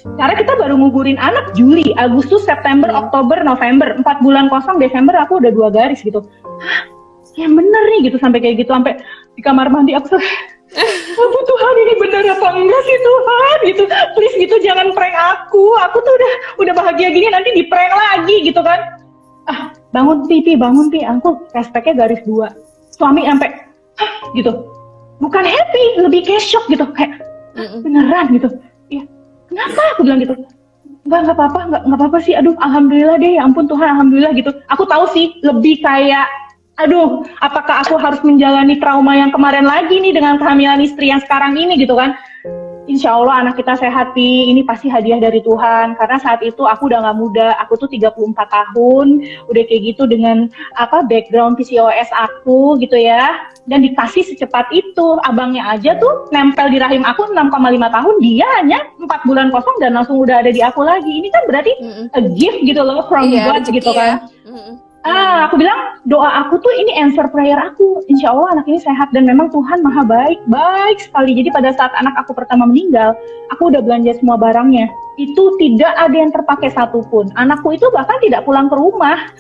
Karena kita baru nguburin anak Juli, Agustus, September, Oktober, November, 4 bulan kosong, Desember aku udah 2 garis gitu. Hah, yang bener nih gitu, sampai kayak gitu, sampai di kamar mandi aku tuh, oh Tuhan ini bener apa enggak sih Tuhan gitu, please gitu jangan prank aku tuh udah bahagia gini nanti di prank lagi gitu kan. Bangun Pi, aku hashtagnya garis 2, suami sampai gitu, bukan happy, lebih kayak shock gitu, kayak beneran gitu. Iya, kenapa aku bilang gitu. Nggak apa-apa sih, aduh alhamdulillah deh, ya ampun Tuhan alhamdulillah gitu. Aku tahu sih lebih kayak, aduh, apakah aku harus menjalani trauma yang kemarin lagi nih dengan kehamilan istri yang sekarang ini gitu kan. Insya Allah anak kita sehat, Pi. Ini pasti hadiah dari Tuhan. Karena saat itu aku udah gak muda. Aku tuh 34 tahun. Udah kayak gitu dengan background PCOS aku gitu ya. Dan dikasih secepat itu. Abangnya aja tuh nempel di rahim aku 6,5 tahun. Dia hanya 4 bulan kosong dan langsung udah ada di aku lagi. Ini kan berarti a gift gitu loh from God gitu kan. Aku bilang doa aku tuh ini answer prayer aku. Insya Allah anak ini sehat dan memang Tuhan maha baik sekali. Jadi pada saat anak aku pertama meninggal, aku udah belanja semua barangnya. Itu tidak ada yang terpakai satupun. Anakku itu bahkan tidak pulang ke rumah.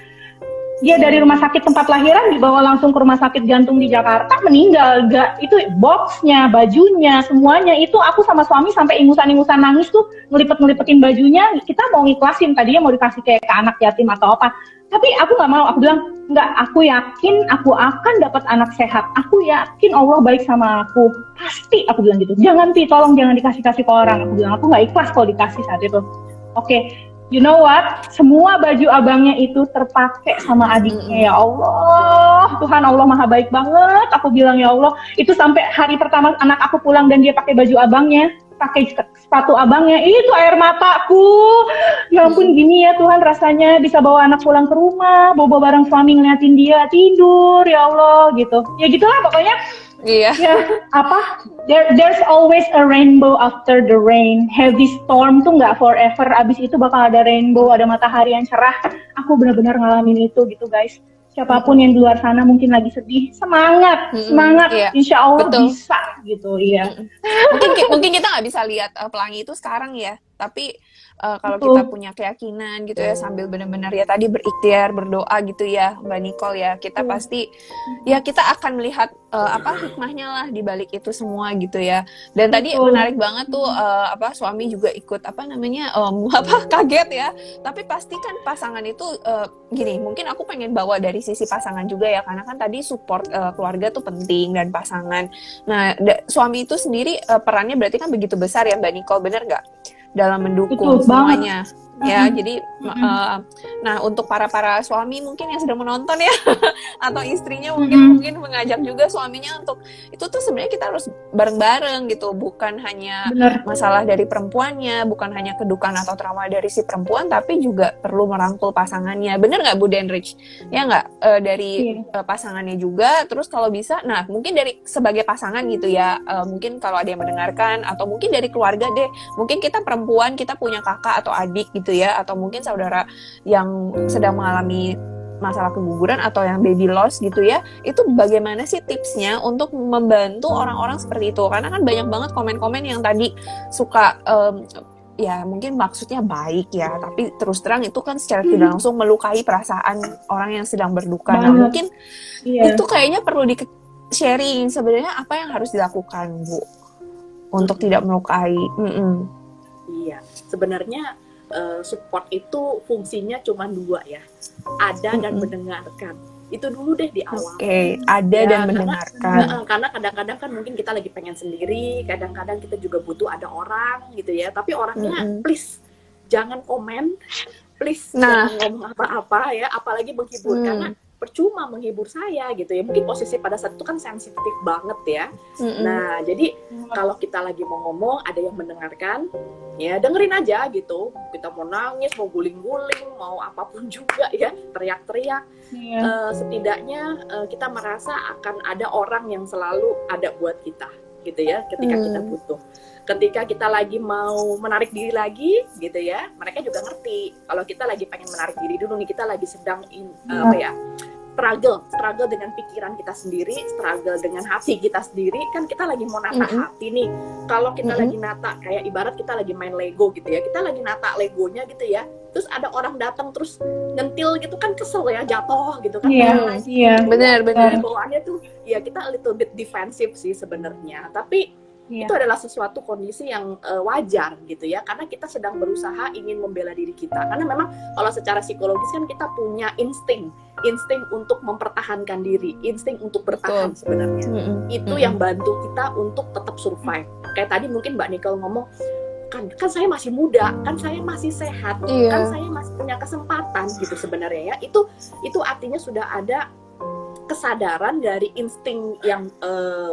Dia dari rumah sakit tempat lahiran dibawa langsung ke rumah sakit jantung di Jakarta, meninggal. Itu boxnya, bajunya, semuanya itu aku sama suami sampai ingusan-ingusan nangis tuh ngelipet-ngelipetin bajunya. Kita mau ngiklasin, tadinya mau dikasih kayak ke anak yatim atau apa. Tapi aku nggak mau, aku bilang nggak, aku yakin aku akan dapat anak sehat. Aku yakin Allah baik sama aku, pasti aku bilang gitu. Jangan tolong jangan dikasih-kasih ke orang. Aku bilang aku nggak ikhlas kalau dikasih saat itu. Oke. You know what? Semua baju abangnya itu terpakai sama adiknya. Ya Allah, Tuhan Allah maha baik banget. Aku bilang ya Allah, itu sampai hari pertama anak aku pulang dan dia pakai baju abangnya, pakai sepatu abangnya, itu air mataku. Ya ampun, gini ya Tuhan rasanya bisa bawa anak pulang ke rumah, bawa bareng suami ngeliatin dia tidur, ya Allah gitu. Ya gitulah pokoknya. Iya. Ya, there's always a rainbow after the rain. Heavy storm tuh nggak forever. Abis itu bakal ada rainbow, ada matahari yang cerah. Aku benar-benar ngalamin itu gitu guys. Siapapun yang di luar sana mungkin lagi sedih, semangat, iya. Insya Allah betul. Bisa gitu, iya. Mungkin kita nggak bisa lihat pelangi itu sekarang ya, tapi kalau kita punya keyakinan gitu ya, sambil benar-benar ya tadi berikhtiar, berdoa gitu ya Mbak Nicole ya, kita pasti ya kita akan melihat hikmahnya lah di balik itu semua gitu ya. Dan tadi menarik banget tuh suami juga ikut kaget ya. Tapi pasti kan pasangan itu gini, mungkin aku pengen bawa dari sisi pasangan juga ya, karena kan tadi support keluarga tuh penting dan pasangan. Nah, suami itu sendiri perannya berarti kan begitu besar ya Mbak Nicole, bener nggak? Dalam mendukung semuanya ya. Jadi nah untuk para suami mungkin yang sedang menonton ya atau istrinya mungkin mengajak juga suaminya untuk itu tuh sebenarnya kita harus bareng-bareng gitu, bukan hanya masalah dari perempuannya, bukan hanya kedukaan atau trauma dari si perempuan, tapi juga perlu merangkul pasangannya. Bener nggak Bu Denrich? Ya nggak, dari pasangannya juga. Terus kalau bisa, nah mungkin dari sebagai pasangan gitu ya, mungkin kalau ada yang mendengarkan atau mungkin dari keluarga deh, mungkin kita perempuan, kita punya kakak atau adik gitu ya, atau mungkin saudara yang sedang mengalami masalah keguguran atau yang baby loss gitu ya, itu bagaimana sih tipsnya untuk membantu orang-orang seperti itu? Karena kan banyak banget komen-komen yang tadi suka ya mungkin maksudnya baik ya, tapi terus terang itu kan secara tidak langsung melukai perasaan orang yang sedang berduka. Nah, Banget. mungkin Iya. itu kayaknya perlu di sharing sebenarnya apa yang harus dilakukan, Bu, untuk tidak melukai. Iya, sebenarnya support itu fungsinya cuma 2 ya, ada dan mendengarkan. Itu dulu deh di awal. Oke, ada Ya, dan mendengarkan. karena kadang-kadang kan mungkin kita lagi pengen sendiri, kadang-kadang kita juga butuh ada orang gitu ya. Tapi orangnya please jangan komen, please Nah. jangan ngomong apa-apa ya, apalagi menghibur karena percuma menghibur saya gitu ya. Mungkin posisi pada saat itu kan sensitif banget ya. Nah, jadi kalau kita lagi mau ngomong, ada yang mendengarkan, ya dengerin aja gitu. Kita mau nangis, mau guling-guling, mau apapun juga ya, teriak-teriak. Iya. Setidaknya kita merasa akan ada orang yang selalu ada buat kita gitu ya, ketika kita butuh. Ketika kita lagi mau menarik diri lagi gitu ya, mereka juga ngerti kalau kita lagi pengen menarik diri dulu nih, kita lagi sedang struggle dengan pikiran kita sendiri, struggle dengan hati kita sendiri, kan kita lagi mau nata hati nih. Kalau kita lagi nata, kayak ibarat kita lagi main Lego gitu ya, kita lagi nata Legonya gitu ya, terus ada orang datang terus nyentil gitu kan kesel ya, jatuh gitu kan. Iya. Benar. Bawaannya tuh ya kita a little bit defensive sih sebenarnya, tapi itu adalah sesuatu kondisi yang wajar gitu ya, karena kita sedang berusaha ingin membela diri kita, karena memang kalau secara psikologis kan kita punya insting untuk mempertahankan diri, insting untuk bertahan sebenarnya. Itu yang bantu kita untuk tetap survive. Kayak tadi mungkin Mbak Nicole ngomong, kan saya masih muda, kan saya masih sehat, kan saya masih punya kesempatan gitu sebenarnya ya. Itu artinya sudah ada kesadaran dari insting yang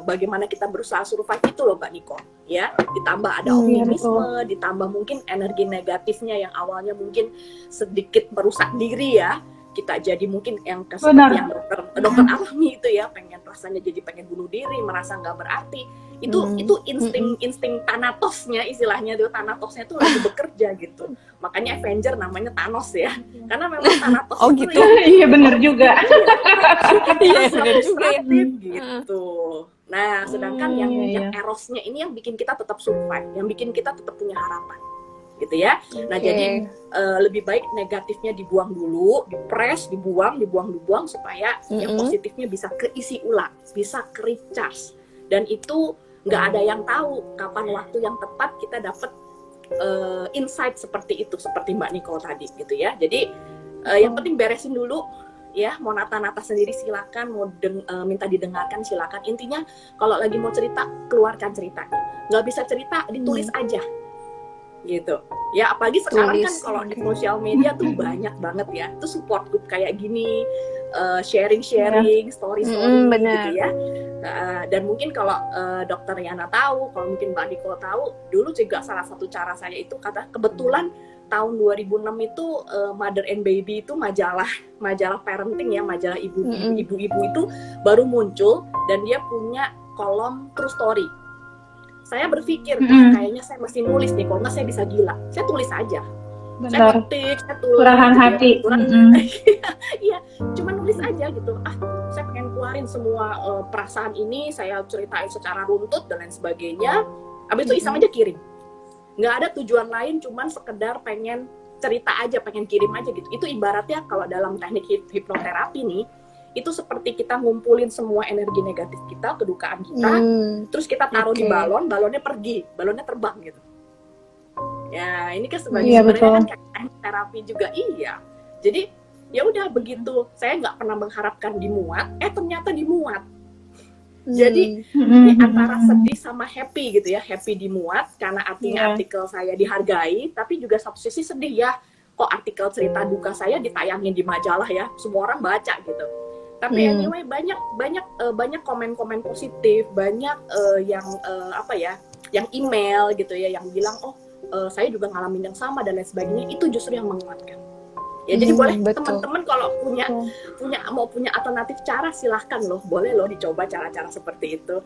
bagaimana kita berusaha survive itu loh Mbak Nicole ya, ditambah ada optimisme, ditambah mungkin energi negatifnya yang awalnya mungkin sedikit merusak diri ya, kita jadi mungkin yang seperti yang dokter alami itu ya, rasanya jadi pengen bunuh diri, merasa nggak berarti. Itu insting Thanatosnya, istilahnya tuh Thanatosnya tuh lagi bekerja gitu. Makanya Avenger namanya Thanos ya, karena memang Thanatos itu gitu. Iya benar juga. Iya benar juga ya. Gitu. Nah, sedangkan yang Erosnya ini yang bikin kita tetap survive, yang bikin kita tetap punya harapan. Gitu ya. Nah, jadi lebih baik negatifnya dibuang dulu, dipres, dibuang supaya yang positifnya bisa keisi ulang, bisa ke-recharge. Dan itu nggak ada yang tahu kapan waktu yang tepat kita dapat insight seperti itu, seperti Mbak Nicole tadi gitu ya. Jadi yang penting beresin dulu ya, mau nata-nata sendiri silakan, mau minta didengarkan silakan. Intinya kalau lagi mau cerita, keluarkan ceritanya. Nggak bisa cerita, ditulis aja gitu ya. Apalagi sekarang kan kalau di sosial media tuh banyak banget ya, itu support group kayak gini, sharing story gitu ya. Dan mungkin kalau dokter Yana tahu, kalau mungkin Mbak Nicole tahu, dulu juga salah satu cara saya itu kebetulan tahun 2006 itu Mother and Baby itu majalah parenting ya, majalah ibu-ibu itu baru muncul dan dia punya kolom true story. Saya berpikir kayaknya saya mesti nulis nih, kalau nggak saya bisa gila. Saya tulis aja. Saya ketik, saya tulis. Curahan hati. Iya, cuma nulis aja gitu. Saya pengen keluarin semua perasaan ini, saya ceritain secara runtut dan lain sebagainya. Habis itu iseng aja kirim. Nggak ada tujuan lain, cuman sekedar pengen cerita aja, pengen kirim aja gitu. Itu ibaratnya kalau dalam teknik hipnoterapi nih, itu seperti kita ngumpulin semua energi negatif kita, kedukaan kita, terus kita taruh di balonnya pergi, balonnya terbang gitu. Ya, ini kan sebenarnya kan kayak terapi juga, iya. Jadi ya udah begitu, saya nggak pernah mengharapkan dimuat, ternyata dimuat. Jadi ini antara sedih sama happy gitu ya, happy dimuat karena artinya artikel saya dihargai, tapi juga satu sisi sedih ya, kok artikel cerita duka saya ditayangin di majalah ya, semua orang baca gitu. Tapi anyway banyak komen-komen positif, banyak yang email gitu ya, yang bilang saya juga ngalamin yang sama dan lain sebagainya. Itu justru yang menguatkan. Ya jadi boleh teman-teman kalau punya alternatif cara, silahkan loh, boleh loh dicoba cara-cara seperti itu.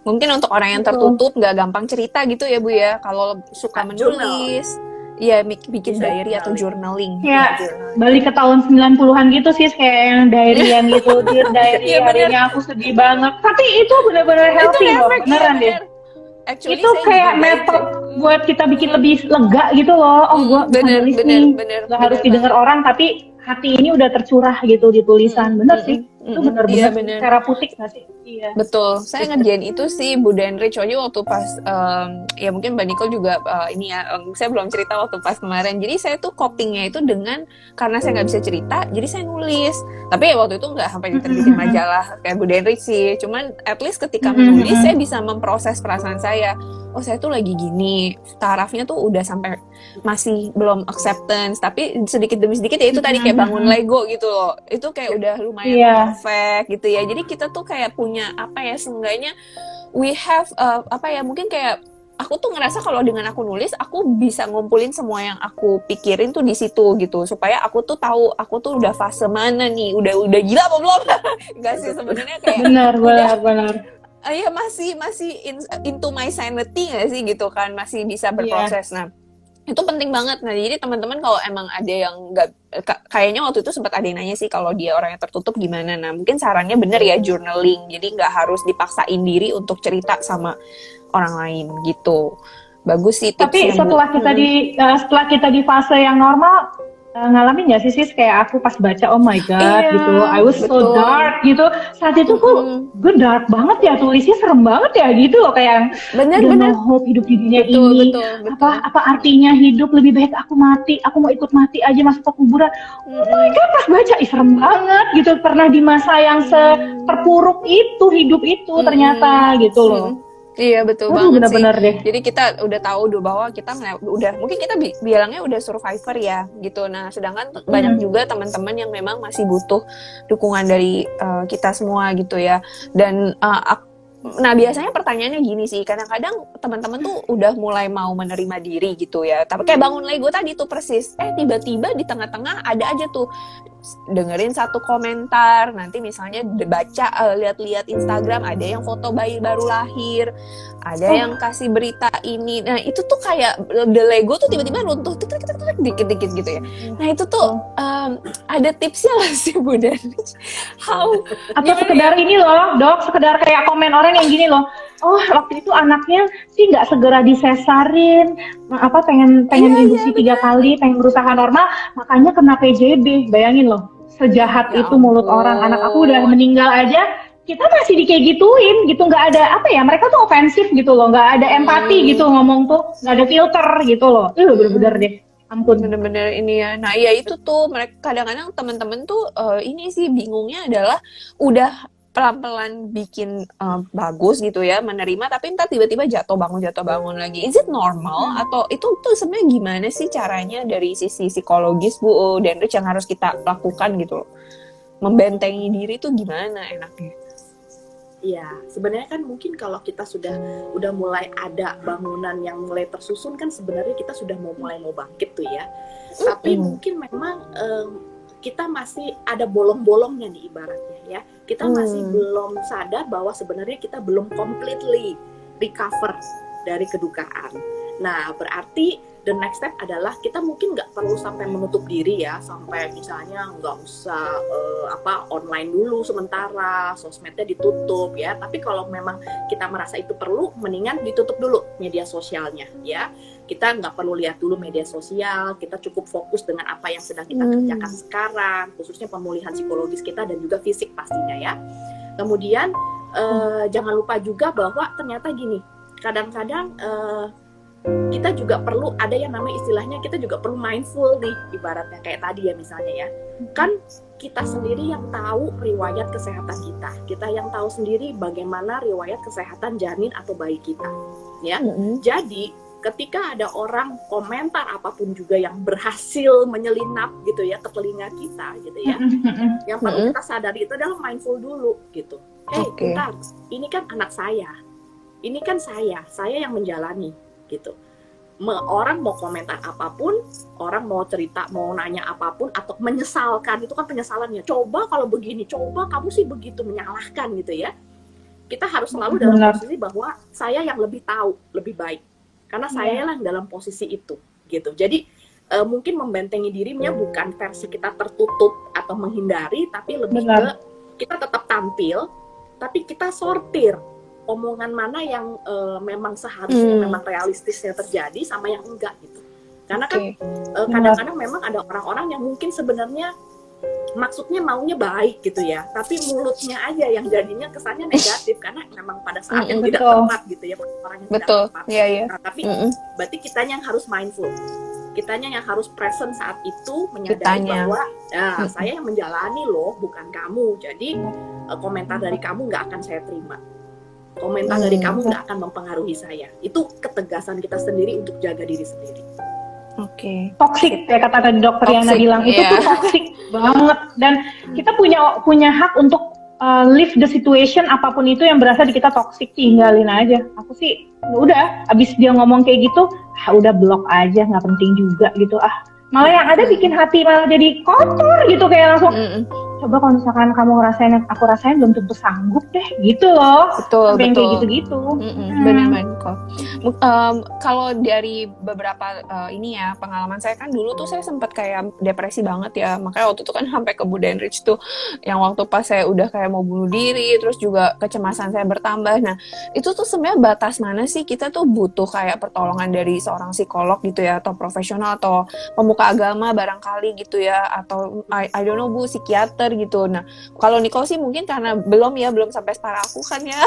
Mungkin untuk orang yang tertutup nggak gampang cerita gitu ya Bu ya, kalau suka menulis. Iya, bikin diary atau journaling. Ya, balik ke tahun 90-an gitu sih, kayak yang diaryan gitu, dear diary, hari ini aku sedih banget. Tapi itu benar-benar healthy loh, beneran deh. Actually, itu kayak metode buat kita bikin lebih lega gitu loh. Oh, gue bener, nulis bener, nih, bener, nggak harus bener didengar banget. orang, tapi hati ini udah tercurah gitu di tulisan. Bener sih, itu Iya bener-bener bener. terapeutik nggak sih? Iya. Betul, saya ngerjain itu sih Bu Denrich aja waktu pas ya mungkin Mbak Nicole juga ini ya saya belum cerita waktu pas kemarin. Jadi saya tuh copingnya itu dengan karena saya nggak bisa cerita, jadi saya nulis. Tapi ya waktu itu nggak sampai diterbitin majalah kayak Bu Denrich sih. Cuman at least ketika menulis saya bisa memproses perasaan saya. Oh saya tuh lagi gini, tarafnya tuh udah sampai masih belum acceptance, tapi sedikit demi sedikit ya itu tadi kayak bangun Lego gitu loh. Itu kayak udah lumayan perfect gitu ya. Jadi kita tuh kayak punya apa ya, seenggaknya we have apa ya, mungkin kayak aku tuh ngerasa kalau dengan aku nulis aku bisa ngumpulin semua yang aku pikirin tuh di situ gitu, supaya aku tuh tahu aku tuh udah fase mana nih, udah gila apa belum. Enggak sih sebenarnya, kayak Benar. ya masih into my sanity nggak sih gitu kan, masih bisa berproses. Nah itu penting banget. Nah jadi teman-teman kalau emang ada yang nggak, kayaknya waktu itu sempat ada yang nanya sih kalau dia orangnya tertutup gimana. Nah mungkin sarannya bener ya journaling, jadi nggak harus dipaksain diri untuk cerita sama orang lain gitu. Bagus sih tipsnya. Tapi setelah kita di fase yang normal, ngalamin nggak sih sis kayak aku pas baca, oh my god gitu, I was so dark gitu. Saat itu gue dark banget ya, tulisnya serem banget ya gitu loh, kayak bener no hope hidup di dunia ini. Betul. Apa artinya hidup, lebih baik aku mati, aku mau ikut mati aja masuk ke kuburan. Oh my god, pas baca serem banget gitu. Pernah di masa yang terpuruk itu hidup itu ternyata gitu loh. Iya betul banget bener-bener sih. Deh. Jadi kita udah tahu bahwa kita udah mungkin kita bilangnya udah survivor ya gitu. Nah sedangkan banyak juga teman-teman yang memang masih butuh dukungan dari kita semua gitu ya. Dan nah biasanya pertanyaannya gini sih, kadang-kadang teman-teman tuh udah mulai mau menerima diri gitu ya, tapi kayak bangun Lego tadi tuh persis, tiba-tiba di tengah-tengah ada aja tuh dengerin satu komentar, nanti misalnya baca lihat-lihat Instagram ada yang foto bayi baru lahir, ada yang kasih berita ini. Nah itu tuh kayak the Lego tuh tiba-tiba runtuh dikit-dikit gitu ya. Nah itu tuh ada tipsnya nggak sih Bu Denrich? Atau sekedar ini loh dok, sekedar kayak komen orang yang gini loh, oh waktu itu anaknya sih nggak segera disesarin, apa pengen induksi 3 kali, pengen berusaha normal, makanya kena PJB. Bayangin loh, sejahat itu mulut orang. Anak aku udah meninggal aja, kita masih kayak gituin gitu, nggak ada apa ya, mereka tuh ofensif gitu loh, nggak ada empati gitu ngomong tuh, nggak ada filter gitu loh. Bener-bener deh, ampun. Bener-bener ini ya. Nah iya itu tuh mereka kadang-kadang teman-teman tuh ini sih bingungnya adalah udah pelan-pelan bikin bagus gitu ya, menerima, tapi ntar tiba-tiba jatuh bangun lagi. Is it normal? Atau itu tuh sebenarnya gimana sih caranya dari sisi psikologis Bu Denrich yang harus kita lakukan gitu loh? Membentengi diri tuh gimana enaknya? Iya, sebenarnya kan mungkin kalau kita udah mulai ada bangunan yang mulai tersusun kan sebenarnya kita sudah mulai mau bangkit tuh ya. Tapi mungkin memang kita masih ada bolong-bolongnya nih ibaratnya ya. Kita masih belum sadar bahwa sebenarnya kita belum completely recover dari kedukaan. Nah, berarti the next step adalah kita mungkin nggak perlu sampai menutup diri ya, sampai misalnya nggak usah online dulu sementara, sosmednya ditutup ya. Tapi kalau memang kita merasa itu perlu, mendingan ditutup dulu media sosialnya ya. Kita nggak perlu lihat dulu media sosial, kita cukup fokus dengan apa yang sedang kita kerjakan sekarang, khususnya pemulihan psikologis kita dan juga fisik pastinya ya. Kemudian jangan lupa juga bahwa ternyata gini, kadang-kadang kita juga perlu ada yang namanya istilahnya, kita juga perlu mindful nih ibaratnya kayak tadi ya misalnya ya, kan kita sendiri yang tahu riwayat kesehatan kita yang tahu sendiri bagaimana riwayat kesehatan janin atau bayi kita ya. Jadi ketika ada orang komentar apapun juga yang berhasil menyelinap gitu ya ke telinga kita gitu ya, yang perlu kita sadari itu adalah mindful dulu gitu. Bentar, ini kan anak saya, ini kan saya yang menjalani gitu. Orang mau komentar apapun, orang mau cerita, mau nanya apapun, atau menyesalkan, itu kan penyesalannya. Coba kalau begini, coba kamu sih begitu, menyalahkan gitu ya. Kita harus selalu dalam posisi bahwa saya yang lebih tahu, lebih baik. Karena saya lah dalam posisi itu gitu. Jadi mungkin membentengi dirinya bukan versi kita tertutup atau menghindari, tapi lebih ke kita tetap tampil, tapi kita sortir omongan mana yang memang seharusnya memang realistisnya terjadi sama yang enggak gitu. Karena kan kadang-kadang memang ada orang-orang yang mungkin sebenarnya maksudnya maunya baik gitu ya, tapi mulutnya aja yang jadinya kesannya negatif karena memang pada saat yang tidak tepat gitu ya, orang yang tidak tepat. Nah, tapi berarti kitanya yang harus mindful, kitanya yang harus present saat itu, menyadari bahwa saya yang menjalani loh, bukan kamu. Jadi komentar dari kamu nggak akan saya terima, komentar dari kamu nggak akan mempengaruhi saya. Itu ketegasan kita sendiri untuk jaga diri sendiri. Toxic ya kata tadi dokter Yana bilang itu tuh toxic banget, dan kita punya hak untuk leave the situation apapun itu yang berasa di kita toxic, tinggalin aja. Aku sih udah abis dia ngomong kayak gitu, udah blok aja, nggak penting juga gitu. Malah yang ada bikin hati malah jadi kotor gitu, kayak langsung coba kalau misalkan kamu ngerasain yang aku rasain belum tentu sanggup deh gitu loh. Betul. Kayak gitu-gitu. Benar-benar kok. Kalau dari beberapa ini ya pengalaman saya kan dulu tuh saya sempat kayak depresi banget ya, makanya waktu itu kan sampai ke Budenrich tuh yang waktu pas saya udah kayak mau bunuh diri, terus juga kecemasan saya bertambah. Nah itu tuh sebenarnya batas mana sih kita tuh butuh kayak pertolongan dari seorang psikolog gitu ya, atau profesional atau pemuka agama barangkali gitu ya, atau I don't know Bu, psikiater gitu. Nah kalau Nicole sih mungkin karena belum sampai separah aku kan ya.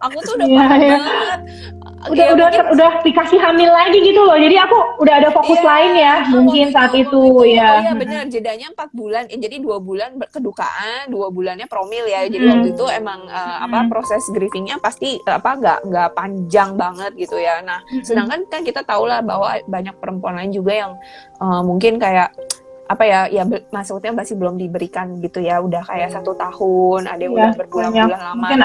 Aku tuh udah parah banget. Udah dikasih hamil lagi gitu loh. Jadi aku udah ada fokus lain ya mungkin saat itu ya. Oh iya benar, jedanya 4 bulan. Jadi 2 bulan kedukaan, 2 bulannya promil ya. Jadi waktu itu emang proses grievingnya pasti nggak panjang banget gitu ya. Nah sedangkan kan kita tahu lah bahwa banyak perempuan lain juga yang mungkin kayak maksudnya masih belum diberikan gitu ya, udah kayak 1 tahun, ada yang udah berbulan-bulan lama. Mungkin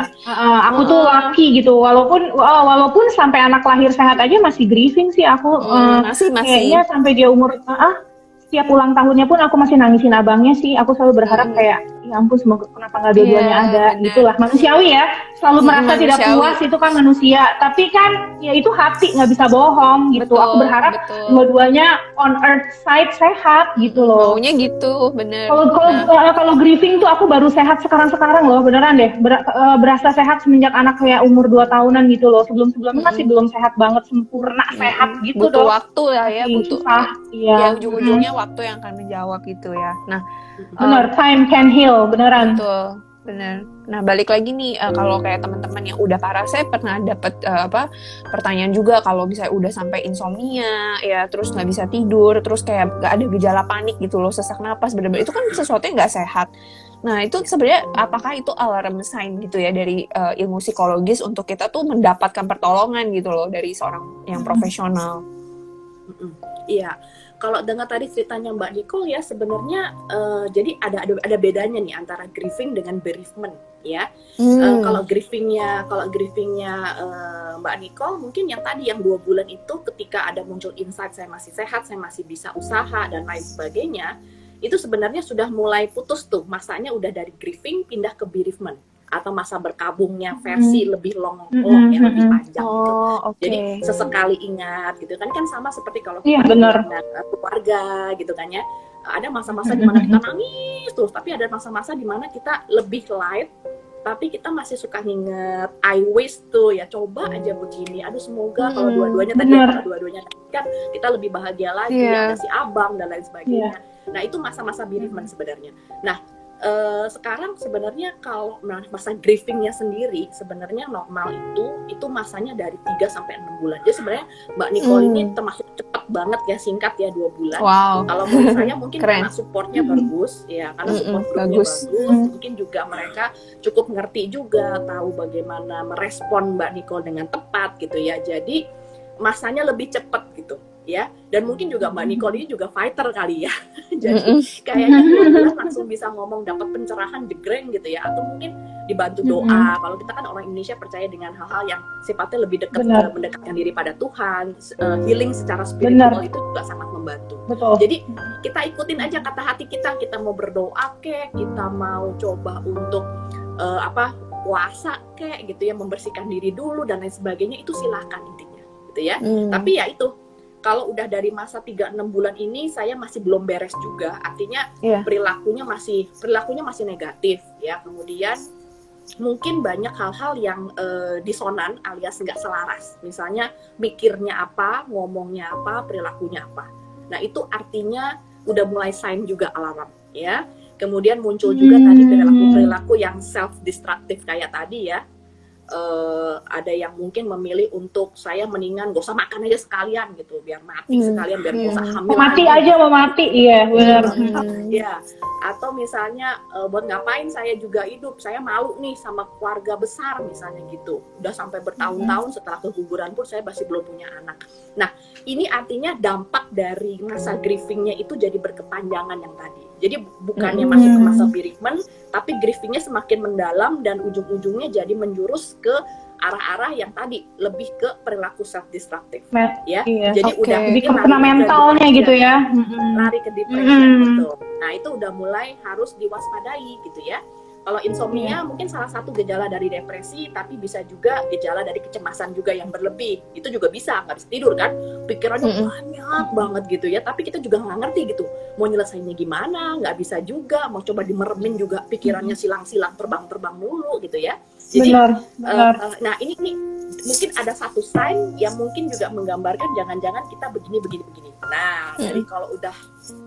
aku tuh lucky gitu, walaupun sampai anak lahir sehat aja masih grieving sih aku. Masih. Kayaknya sampai dia umur setiap ulang tahunnya pun aku masih nangisin abangnya sih. Aku selalu berharap kayak ya ampun semoga kenapa nggak dua-duanya ada. Gitulah manusiawi ya, selalu merasa tidak puas, itu kan manusia. Tapi kan ya itu hati, nggak bisa bohong gitu. Aku berharap dua-duanya on earth side sehat gitu loh. Maunya gitu, bener. Kalau grieving tuh aku baru sehat sekarang loh, beneran deh. Berasa sehat semenjak anak kayak umur 2 tahunan gitu loh. Sebelum-sebelumnya masih belum sehat banget, sempurna sehat gitu. Butuh waktu lah ya, butuh. Ya ujung-ujungnya waktu yang akan menjawab gitu ya. Nah, benar, time can heal, beneran. Betul, benar. Nah, balik lagi nih, kalau kayak teman-teman yang udah parah, saya pernah dapat pertanyaan juga kalau bisa udah sampai insomnia, ya terus nggak bisa tidur, terus kayak nggak ada gejala panik gitu loh, sesak napas, benar-benar itu kan sesuatu yang nggak sehat. Nah, itu sebenarnya apakah itu alarm sign gitu ya dari ilmu psikologis untuk kita tuh mendapatkan pertolongan gitu loh dari seorang yang profesional? Iya. Kalau dengar tadi ceritanya Mbak Nicole ya, sebenarnya jadi ada bedanya nih antara grieving dengan bereavement ya. Kalau grievingnya Mbak Nicole mungkin yang tadi yang 2 bulan itu ketika ada muncul insight saya masih sehat, saya masih bisa usaha dan lain sebagainya, itu sebenarnya sudah mulai putus tuh masanya, udah dari grieving pindah ke bereavement atau masa berkabungnya versi lebih long yang lebih panjang gitu. Jadi sesekali ingat gitu kan sama seperti kalau kita dengan keluarga gitu kan ya. Ada masa-masa di mana kita nangis terus, tapi ada masa-masa di mana kita lebih light tapi kita masih suka nginget, I wish tuh ya coba aja begini. Aduh semoga kalau dua-duanya kan kita lebih bahagia lagi, ada si abang dan lain sebagainya. Nah, itu masa-masa bereavement sebenarnya. Nah, sekarang sebenarnya kalau masa grievingnya sendiri sebenarnya normal itu masanya dari 3 sampai 6 bulan. Jadi sebenarnya Mbak Nicole ini termasuk cepat banget ya, singkat ya 2 bulan. Kalau menurut saya mungkin karena supportnya bagus ya, karena support grupnya bagus. Mungkin juga mereka cukup ngerti juga, tahu bagaimana merespon Mbak Nicole dengan tepat gitu ya. Jadi masanya lebih cepat gitu ya, dan mungkin juga Mbak Nicole ini juga fighter kali ya. Jadi kayaknya 2 bulan langsung bisa ngomong, dapat pencerahan jegreng gitu ya, atau mungkin dibantu doa. Kalau kita kan orang Indonesia percaya dengan hal-hal yang sifatnya lebih dekat, mendekatkan diri pada Tuhan, healing secara spiritual itu juga sangat membantu. Jadi kita ikutin aja kata hati kita mau berdoa kek, kita mau coba untuk puasa kek gitu ya, membersihkan diri dulu dan lain sebagainya, itu silahkan intinya gitu ya. Tapi ya itu, kalau udah dari masa 3-6 bulan ini saya masih belum beres juga, artinya perilakunya masih negatif ya. Kemudian mungkin banyak hal-hal yang disonan alias nggak selaras. Misalnya mikirnya apa, ngomongnya apa, perilakunya apa. Nah itu artinya udah mulai sign juga alarm ya. Kemudian muncul juga tadi perilaku-perilaku yang self-destructive kayak tadi ya. Ada yang mungkin memilih untuk saya mendingan gak usah makan aja sekalian gitu biar mati sekalian biar gak usah hamil mati lagi. aja mau mati, iya benar. Ya, atau misalnya buat ngapain saya juga hidup, saya malu nih sama keluarga besar misalnya gitu, udah sampai bertahun-tahun setelah keguguran pun saya masih belum punya anak. Nah ini artinya dampak dari masa grievingnya itu jadi berkepanjangan yang tadi. Jadi bukannya masuk ke masa bereavement, tapi grievingnya semakin mendalam dan ujung-ujungnya jadi menjurus ke arah-arah yang tadi lebih ke perilaku self-destructive ya. Iya. Jadi udah lebih ke kena mentalnya gitu ya. Lari ke depression gitu. Nah itu udah mulai harus diwaspadai gitu ya. Kalau insomnia mungkin salah satu gejala dari depresi, tapi bisa juga gejala dari kecemasan juga yang berlebih. Itu juga bisa, nggak bisa tidur kan, pikirannya banyak banget gitu ya. Tapi kita juga nggak ngerti gitu, mau nyelesainnya gimana, nggak bisa juga. Mau coba dimeremin juga pikirannya silang-silang, terbang-terbang mulu gitu ya. Jadi, benar. nah ini mungkin ada satu sign yang mungkin juga menggambarkan jangan-jangan kita begini. Nah, jadi kalau udah,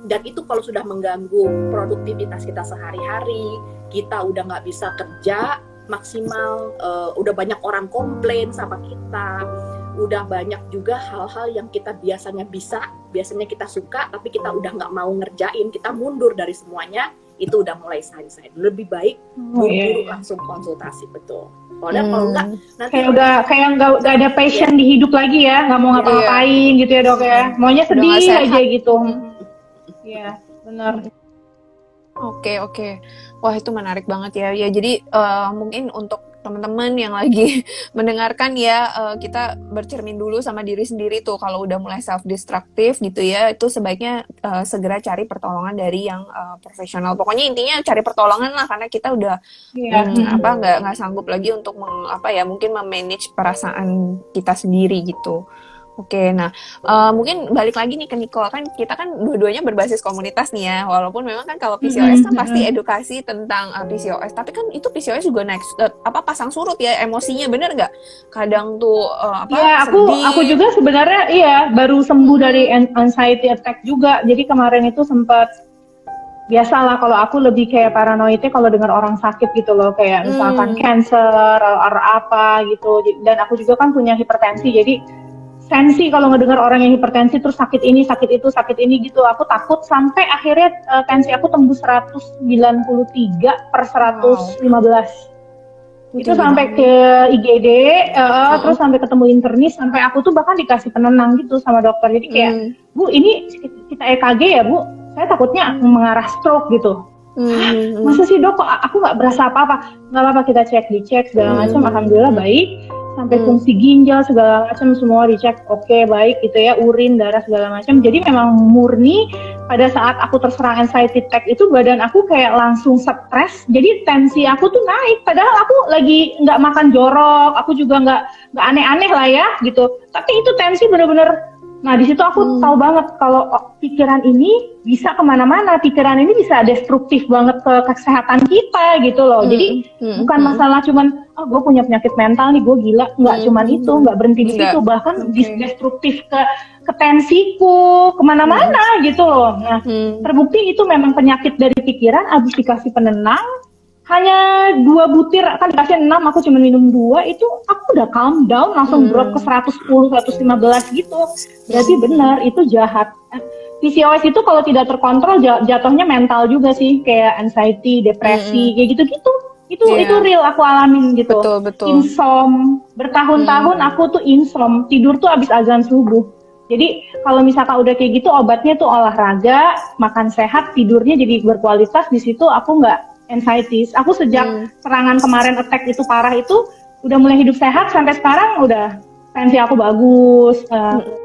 dan itu kalau sudah mengganggu produktivitas kita sehari-hari, kita udah nggak bisa kerja maksimal, udah banyak orang komplain sama kita, udah banyak juga hal-hal yang kita biasanya kita suka, tapi kita udah nggak mau ngerjain, kita mundur dari semuanya, itu udah mulai sign-sign. Lebih baik buru-buru langsung konsultasi, betul. Kalau enggak nanti kayak nggak ada passion di hidup lagi ya, nggak mau ngapa-ngapain gitu ya dok ya, maunya sedih aja gitu. Iya benar. Oke. Wah itu menarik banget ya. Ya jadi mungkin untuk teman-teman yang lagi mendengarkan ya, kita bercermin dulu sama diri sendiri tuh kalau udah mulai self-destructive gitu ya, itu sebaiknya segera cari pertolongan dari yang profesional. Pokoknya intinya cari pertolongan lah, karena kita udah nggak sanggup lagi untuk mungkin memanage perasaan kita sendiri gitu. Oke, nah mungkin balik lagi nih ke Nicole, kan kita kan dua-duanya berbasis komunitas nih ya, walaupun memang kan kalau PCOS kan pasti edukasi tentang PCOS, tapi kan itu PCOS juga pasang surut ya emosinya, bener nggak? Kadang tuh sedih. Aku juga sebenarnya baru sembuh dari anxiety attack juga, jadi kemarin itu sempat biasalah kalau aku lebih kayak paranoidnya kalau dengar orang sakit gitu loh, kayak misalkan cancer atau apa gitu, dan aku juga kan punya hipertensi, jadi tensi kalau ngedengar orang yang hipertensi terus sakit ini gitu, aku takut sampai akhirnya tensi aku tembus 193/115. Itu sampai ke IGD, terus sampai ketemu internis, sampai aku tuh bahkan dikasih penenang gitu sama dokter. Jadi kayak, Bu ini kita EKG ya Bu, saya takutnya mengarah stroke gitu. Masa sih dok, kok aku nggak berasa apa-apa? Nggak apa-apa, kita dicek segala macam, alhamdulillah baik. Sampai fungsi ginjal segala macam semua dicek oke, baik gitu ya, urin, darah segala macam. Jadi memang murni pada saat aku terserang anxiety attack itu badan aku kayak langsung stres. Jadi tensi aku tuh naik. Padahal aku lagi nggak makan jorok, aku juga nggak aneh-aneh lah ya gitu. Tapi itu tensi bener-bener. Nah di situ aku tahu banget kalau pikiran ini bisa kemana-mana, pikiran ini bisa destruktif banget ke kesehatan kita gitu loh. Jadi bukan masalah cuman gue punya penyakit mental nih, gue gila, nggak cuman itu, nggak berhenti di situ, bahkan destruktif ke tensiku kemana-mana gitu loh. Nah terbukti itu memang penyakit dari pikiran, abis dikasih penenang. Hanya 2 butir, kan dikasih 6, aku cuma minum 2, itu aku udah calm down, langsung drop ke 110, 115 gitu. Berarti benar, itu jahat. PCOS itu kalau tidak terkontrol jatuhnya mental juga sih, kayak anxiety, depresi, kayak gitu-gitu. Itu real aku alamin gitu. Betul. Insom, bertahun-tahun aku tuh insom, tidur tuh abis azan subuh. Jadi kalau misalkan udah kayak gitu, obatnya tuh olahraga, makan sehat, tidurnya jadi berkualitas, di situ aku nggak anxiety. Aku sejak serangan kemarin attack itu parah itu udah mulai hidup sehat, sampai sekarang udah tensi aku bagus.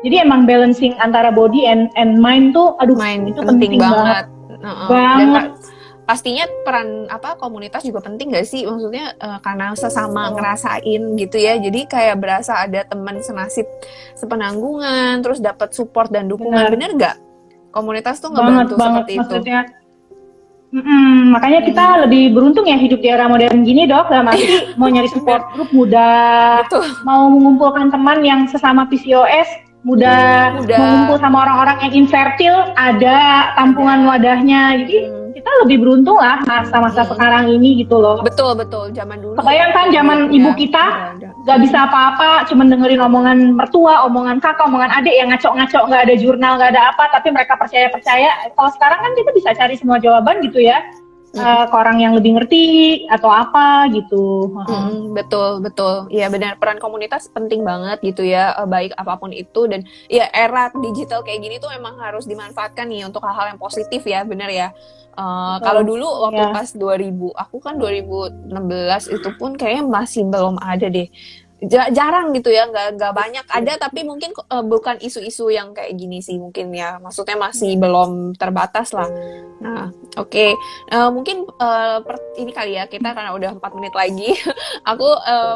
Jadi emang balancing antara body and mind tuh itu penting banget. Dan pastinya peran komunitas juga penting gak sih? Maksudnya karena sesama ngerasain gitu ya. Jadi kayak berasa ada teman senasib, sepenanggungan, terus dapat support dan dukungan. Bener gak? Komunitas tuh ngebantu seperti itu. Makanya kita lebih beruntung ya hidup di era modern gini, Dok. Dalam arti mau nyari support group mudah, Betul. mau mengumpulkan teman yang sesama PCOS mudah, mengumpul sama orang-orang yang infertil ada tampungan wadahnya. Jadi kita lebih beruntung lah masa-masa sekarang ini gitu loh. Betul, zaman dulu. Kebayangkan zaman ibu kita gak bisa apa-apa, cuman dengerin omongan mertua, omongan kakak, omongan adik yang ngaco-ngaco, gak ada jurnal, gak ada apa, tapi mereka percaya-percaya. Kalau sekarang kan kita bisa cari semua jawaban gitu ya, ke orang yang lebih ngerti atau apa gitu. Betul. Iya benar, peran komunitas penting banget gitu ya, baik apapun itu. Dan ya era digital kayak gini tuh emang harus dimanfaatkan nih untuk hal-hal yang positif ya, benar ya. Kalau dulu waktu pas 2000, aku kan 2016 itu pun kayaknya masih belum ada deh. Jarang gitu ya, nggak banyak ada, tapi mungkin bukan isu-isu yang kayak gini sih mungkin ya, maksudnya masih belum terbatas lah. Nah, oke. Mungkin ini kali ya, kita karena udah 4 menit lagi, aku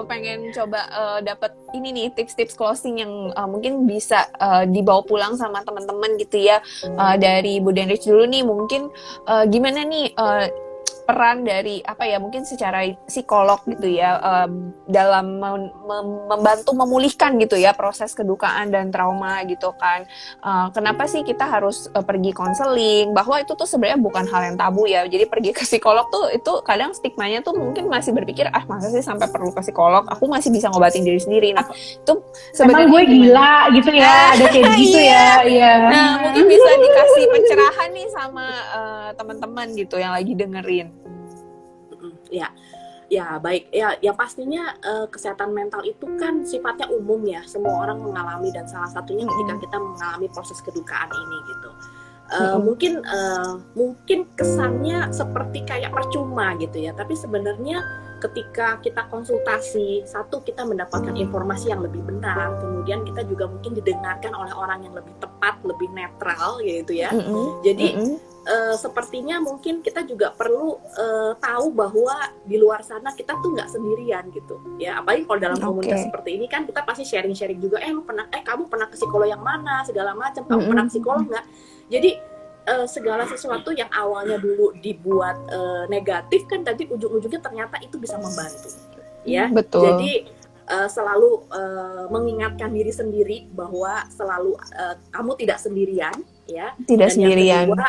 pengen coba dapat ini nih tips-tips closing yang mungkin bisa dibawa pulang sama teman-teman gitu ya. Dari Bu Denrich dulu nih, mungkin gimana nih peran dari apa ya, mungkin secara psikolog gitu ya, dalam membantu memulihkan gitu ya proses kedukaan dan trauma gitu kan. Kenapa sih kita harus pergi konseling, bahwa itu tuh sebenarnya bukan hal yang tabu ya. Jadi pergi ke psikolog tuh itu kadang stigmanya tuh mungkin masih berpikir masa sih sampai perlu ke psikolog, aku masih bisa ngobatin diri sendiri. Nah itu sebenarnya emang gue gila gitu ya, ada kayak gitu ya. Nah mungkin bisa dikasih pencerahan nih sama teman-teman gitu yang lagi dengerin. Ya baik, ya pastinya kesehatan mental itu kan sifatnya umum ya, semua orang mengalami, dan salah satunya ketika kita mengalami proses kedukaan ini gitu. Mungkin kesannya seperti kayak percuma gitu ya, tapi sebenarnya ketika kita konsultasi, satu, kita mendapatkan informasi yang lebih benar, kemudian kita juga mungkin didengarkan oleh orang yang lebih tepat, lebih netral gitu ya. Jadi sepertinya mungkin kita juga perlu tahu bahwa di luar sana kita tuh nggak sendirian gitu ya, apalagi kalau dalam komunitas seperti ini kan kita pasti sharing juga, kamu pernah ke psikolog yang mana, segala macam, kamu pernah ke psikolog nggak. Jadi segala sesuatu yang awalnya dulu dibuat negatif kan tadi ujung-ujungnya ternyata itu bisa membantu ya. Betul. Jadi selalu mengingatkan diri sendiri bahwa selalu kamu tidak sendirian ya. Tidak dan sendirian. Yang kedua,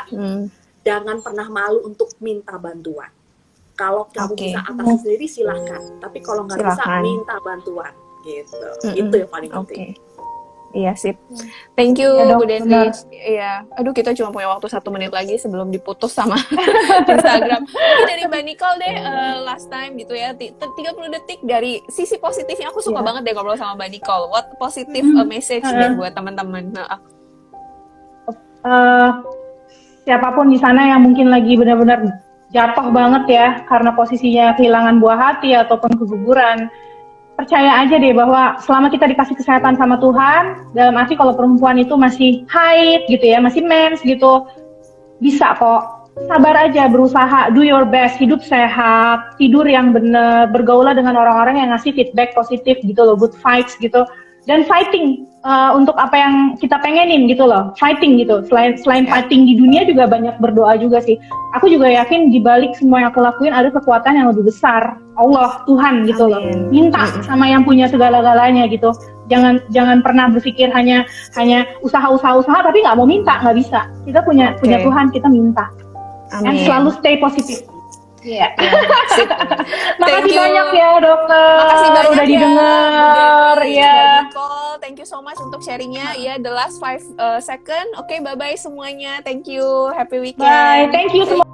jangan pernah malu untuk minta bantuan. Kalau kamu bisa atasi sendiri silahkan, tapi kalau nggak bisa minta bantuan gitu. Itu yang paling penting. Iya sip. Thank you Bu Denrich. Iya. Aduh kita cuma punya waktu 1 menit lagi sebelum diputus sama Instagram. Mungkin dari Mbak Nicole deh, last time gitu ya, 30 detik dari sisi positifnya. Aku suka banget deh ngobrol sama Mbak Nicole. What positive message deh buat teman-teman. Siapapun di sana yang mungkin lagi benar-benar jatuh banget ya karena posisinya kehilangan buah hati ataupun keguguran, percaya aja deh bahwa selama kita dikasih kesehatan sama Tuhan, dalam arti kalau perempuan itu masih haid gitu ya, masih mens gitu, bisa kok. Sabar aja, berusaha, do your best, hidup sehat, tidur yang benar, bergaulah dengan orang-orang yang ngasih feedback positif gitu loh, good vibes gitu, dan fighting untuk apa yang kita pengenin gitu loh, fighting gitu. Selain fighting di dunia juga banyak berdoa juga sih. Aku juga yakin di balik semua yang aku lakuin ada kekuatan yang lebih besar, Allah, Tuhan gitu loh. Minta sama yang punya segala-galanya gitu. Jangan pernah berpikir hanya usaha tapi nggak mau minta, nggak bisa. Kita punya Tuhan, kita minta. Dan selalu stay positif. Iya. Makasih banyak ya dokter. Makasih banyak udah didengar. Ya. Thank you so much untuk sharingnya. Ya, the last 5 second. Oke, bye bye semuanya. Thank you. Happy weekend. Bye. Thank you semua.